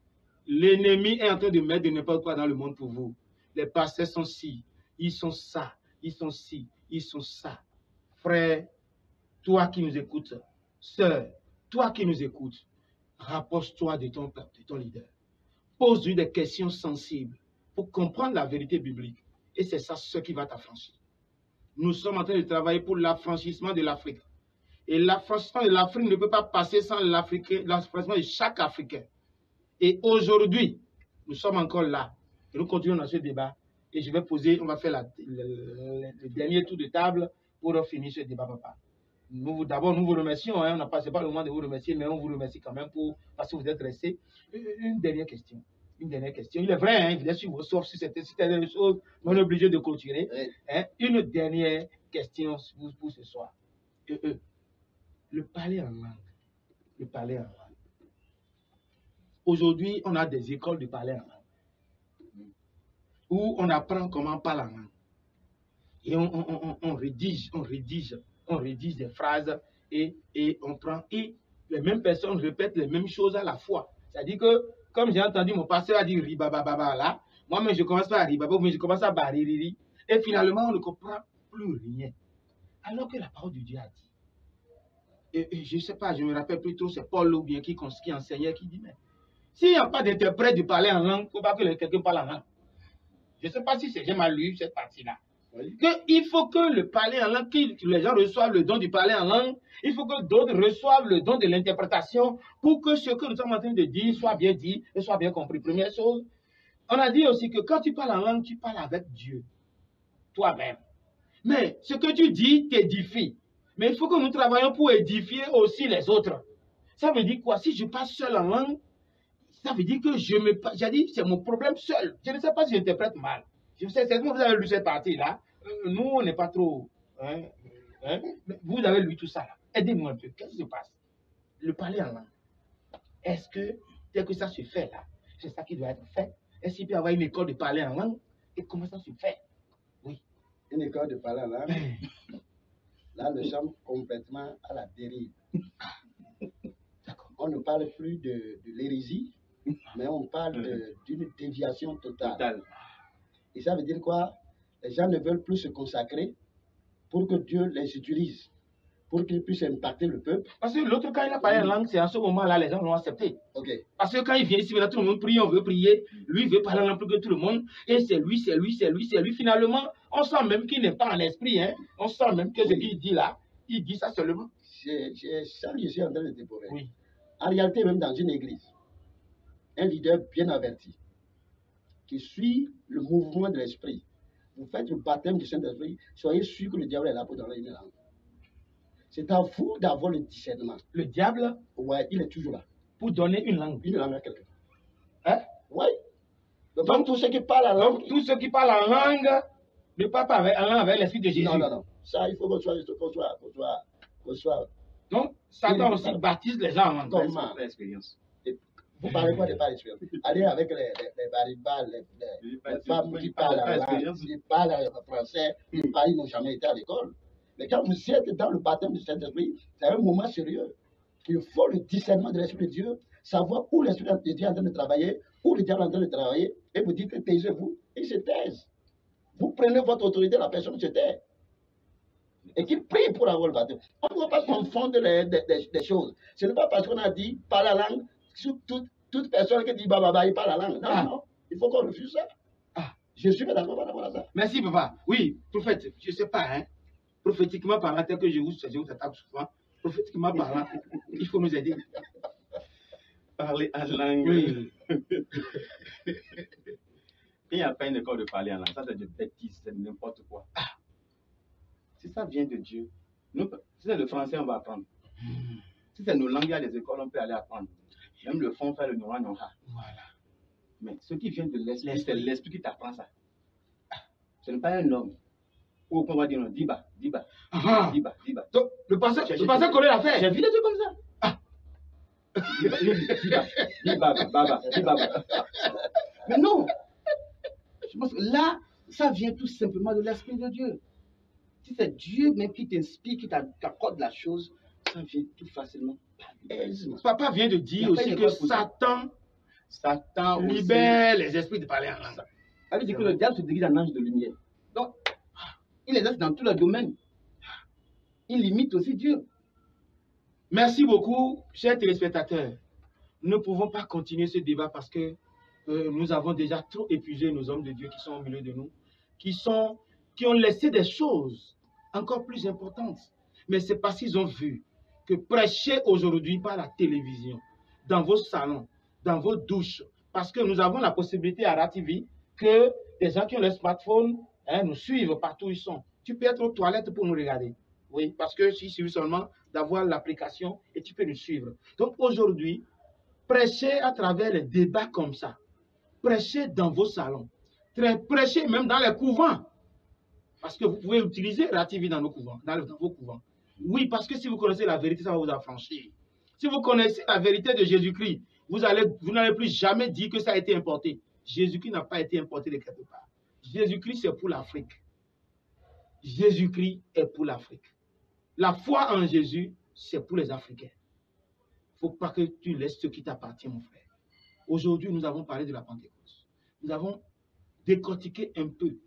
L'ennemi est en train de mettre de n'importe quoi dans le monde pour vous. Les pasteurs sont ci, ils sont ça, ils sont ci, ils sont ça. Frère, toi qui nous écoutes, sœur, toi qui nous écoutes, rapproche-toi de ton leader. Pose-lui des questions sensibles pour comprendre la vérité biblique. Et c'est ça ce qui va t'affranchir. Nous sommes en train de travailler pour l'affranchissement de l'Afrique. Et l'affranchissement de l'Afrique ne peut pas passer sans l'affranchissement de chaque Africain. Et aujourd'hui, nous sommes encore là. Et nous continuons dans ce débat. Et je vais poser, on va faire le dernier tour de table pour finir ce débat, papa. D'abord, nous vous remercions. Hein, c'est pas le moment de vous remercier, mais on vous remercie quand même parce que vous êtes restés. Une dernière question. Il est vrai, hein, bien sûr, sauf si c'était des choses, on est obligé de clôturer. Hein, une dernière question pour ce soir. Le parler en langue. Aujourd'hui, on a des écoles de parler en langue où on apprend comment parler en langue. Et on rédige des phrases et on prend. Et les mêmes personnes répètent les mêmes choses à la fois. C'est-à-dire que, comme j'ai entendu mon pasteur dire ribababa là, moi-même je commence pas à ribaba, mais je commence à baririri. Et finalement, on ne comprend plus rien. Alors que la parole de Dieu a dit. Et je ne sais pas, je me rappelle plus trop, c'est Paul ou bien qui enseignait, qui dit, mais s'il n'y a pas d'interprète de parler en langue, il ne faut pas que quelqu'un parle en langue. Je ne sais pas si j'ai mal lu cette partie-là. Oui. Il faut que le parler en langue, que les gens reçoivent le don du parler en langue, il faut que d'autres reçoivent le don de l'interprétation pour que ce que nous sommes en train de dire soit bien dit et soit bien compris. Première chose, on a dit aussi que quand tu parles en langue, tu parles avec Dieu, toi-même. Mais ce que tu dis t'édifie. Mais il faut que nous travaillions pour édifier aussi les autres. Ça veut dire quoi? Si je parle seul en langue, ça veut dire que j'ai dit, c'est mon problème seul. Je ne sais pas si j'interprète mal. Je sais, certainement vous avez lu cette partie-là. Nous, on n'est pas trop... Vous avez lu tout ça là. Aidez-nous un peu. Qu'est-ce qui se passe? Le parler en langue. Est-ce que, dès que ça se fait là, c'est ça qui doit être fait? Est-ce qu'il peut y avoir une école de parler en langue? Et comment ça se fait? Oui. Une école de parler en langue. Là, nous sommes complètement à la dérive. On ne parle plus de l'hérésie, mais on parle d'une déviation totale. Et ça veut dire quoi? Les gens ne veulent plus se consacrer pour que Dieu les utilise, pour qu'ils puissent impacter le peuple. Parce que l'autre, quand il a parlé en langue, c'est à ce moment-là, les gens l'ont accepté. Okay. Parce que quand il vient ici, tout le monde prie, on veut prier. Lui, il veut parler en langue plus que tout le monde. Et c'est lui. Finalement, on sent même qu'il n'est pas en esprit. Hein. On sent même que ce qu'il dit là, il dit ça seulement. C'est ça que je suis en train de découvrir. Oui. En réalité, même dans une église, un leader bien averti, qui suit le mouvement de l'esprit, vous faites le baptême du Saint-Esprit, soyez sûr que le diable est là pour donner une langue. C'est à vous d'avoir le discernement. Le diable? Ouais, il est toujours là. Pour donner une langue. Une langue à quelqu'un. Hein? Oui. Donc tous ceux qui parlent en langue. Tous ceux qui parlent en langue Ne parle pas avec l'esprit de Jésus. Non, non, non. Ça, il faut qu'on soit. Donc, Satan aussi baptise les gens avant. Comment? Vous parlez quoi de pas expérience? Allez avec les baribales, les femmes qui parlent français, ils n'ont jamais été à l'école. Mais quand vous êtes dans le baptême du Saint-Esprit, c'est un moment sérieux. Il faut le discernement de l'Esprit de Dieu, savoir où l'Esprit de Dieu est en train de travailler, où le diable est en train de travailler, et vous dites taisez-vous, et il se taise. Vous prenez votre autorité, la personne se tait. Et qui prie pour avoir le baptême. On ne doit pas confondre les choses. Ce n'est pas parce qu'on a dit par la langue, toute personne qui dit baba, il parle la langue. Non, non, il faut qu'on refuse ça. Je suis d'accord par rapport à ça. Merci, papa. Oui, prophète, je ne sais pas, hein. Prophétiquement parlant, tel que je vous attaque souvent, prophétiquement parlant, il faut nous aider. Parler en langue. Oui. Il n'y a pas une école de parler en langue. Ça, c'est de bêtises, c'est n'importe quoi. Si ça vient de Dieu, nous, si c'est le français, on va apprendre. Si c'est nos langues, il y a des écoles, on peut aller apprendre. Même le fond fait le noir, non. Voilà. Mais ce qui vient de l'esprit, c'est l'esprit qui t'apprend ça. Ce n'est pas un homme. Ou qu'on va dire, non, diba. Donc, le pasteur connaît l'affaire. J'ai vu des trucs comme ça. Diba. Mais non. Je pense que là, ça vient tout simplement de l'Esprit de Dieu. Si c'est Dieu même qui t'inspire, qui t'accorde la chose, ça vient tout facilement. Papa vient de dire aussi que Satan libère les esprits de parler en langue. Ça veut dire que le diable se dirige en ange de lumière. Donc, il exerce dans tous les domaines. Il limite aussi Dieu. Merci beaucoup, chers téléspectateurs. Nous ne pouvons pas continuer ce débat parce que nous avons déjà trop épuisé nos hommes de Dieu qui sont au milieu de nous, qui ont laissé des choses encore plus importantes. Mais c'est parce qu'ils ont vu que prêcher aujourd'hui par la télévision, dans vos salons, dans vos douches, parce que nous avons la possibilité à RATV que les gens qui ont le smartphone nous suivent partout où ils sont. Tu peux être aux toilettes pour nous regarder. Oui, parce que il suffit seulement d'avoir l'application et tu peux nous suivre. Donc aujourd'hui, prêchez à travers les débats comme ça. Prêchez dans vos salons. Prêchez même dans les couvents. Parce que vous pouvez utiliser RATV dans nos couvents, dans vos couvents. Oui, parce que si vous connaissez la vérité, ça va vous affranchir. Si vous connaissez la vérité de Jésus-Christ, vous n'allez plus jamais dire que ça a été importé. Jésus-Christ n'a pas été importé de quelque part. Jésus-Christ, c'est pour l'Afrique. Jésus-Christ est pour l'Afrique. La foi en Jésus, c'est pour les Africains. Il ne faut pas que tu laisses ce qui t'appartient, mon frère. Aujourd'hui, nous avons parlé de la Pentecôte. Nous avons décortiqué un peu.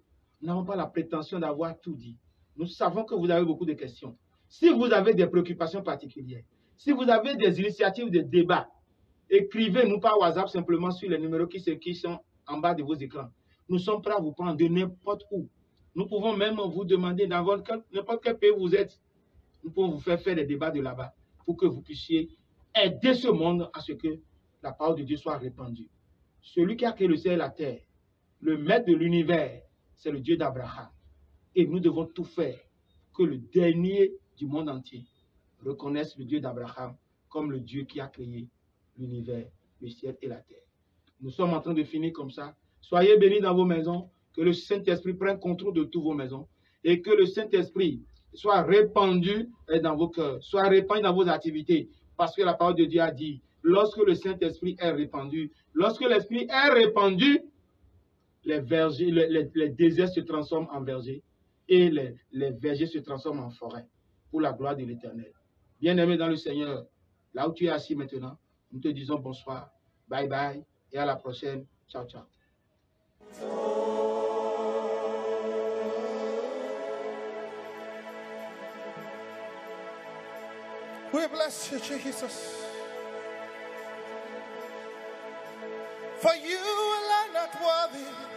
Nous n'avons pas la prétention d'avoir tout dit. Nous savons que vous avez beaucoup de questions. Si vous avez des préoccupations particulières, si vous avez des initiatives de débat, écrivez-nous par WhatsApp simplement sur les numéros qui sont en bas de vos écrans. Nous sommes prêts à vous prendre de n'importe où. Nous pouvons même vous demander dans n'importe quel pays où vous êtes. Nous pouvons vous faire des débats de là-bas pour que vous puissiez aider ce monde à ce que la parole de Dieu soit répandue. Celui qui a créé le ciel et la terre, le maître de l'univers, c'est le Dieu d'Abraham. Et nous devons tout faire que le dernier du monde entier reconnaisse le Dieu d'Abraham comme le Dieu qui a créé l'univers, le ciel et la terre. Nous sommes en train de finir comme ça. Soyez bénis dans vos maisons, que le Saint-Esprit prenne contrôle de toutes vos maisons et que le Saint-Esprit soit répandu dans vos cœurs, soit répandu dans vos activités. Parce que la parole de Dieu a dit, lorsque le Saint-Esprit est répandu, lorsque l'Esprit est répandu, les déserts se transforment en vergers et les vergers se transforment en forêt pour la gloire de l'Éternel. Bien-aimé dans le Seigneur, là où tu es assis maintenant, nous te disons bonsoir, bye bye et à la prochaine. Ciao, ciao. We bless you, Jesus. For you are not worthy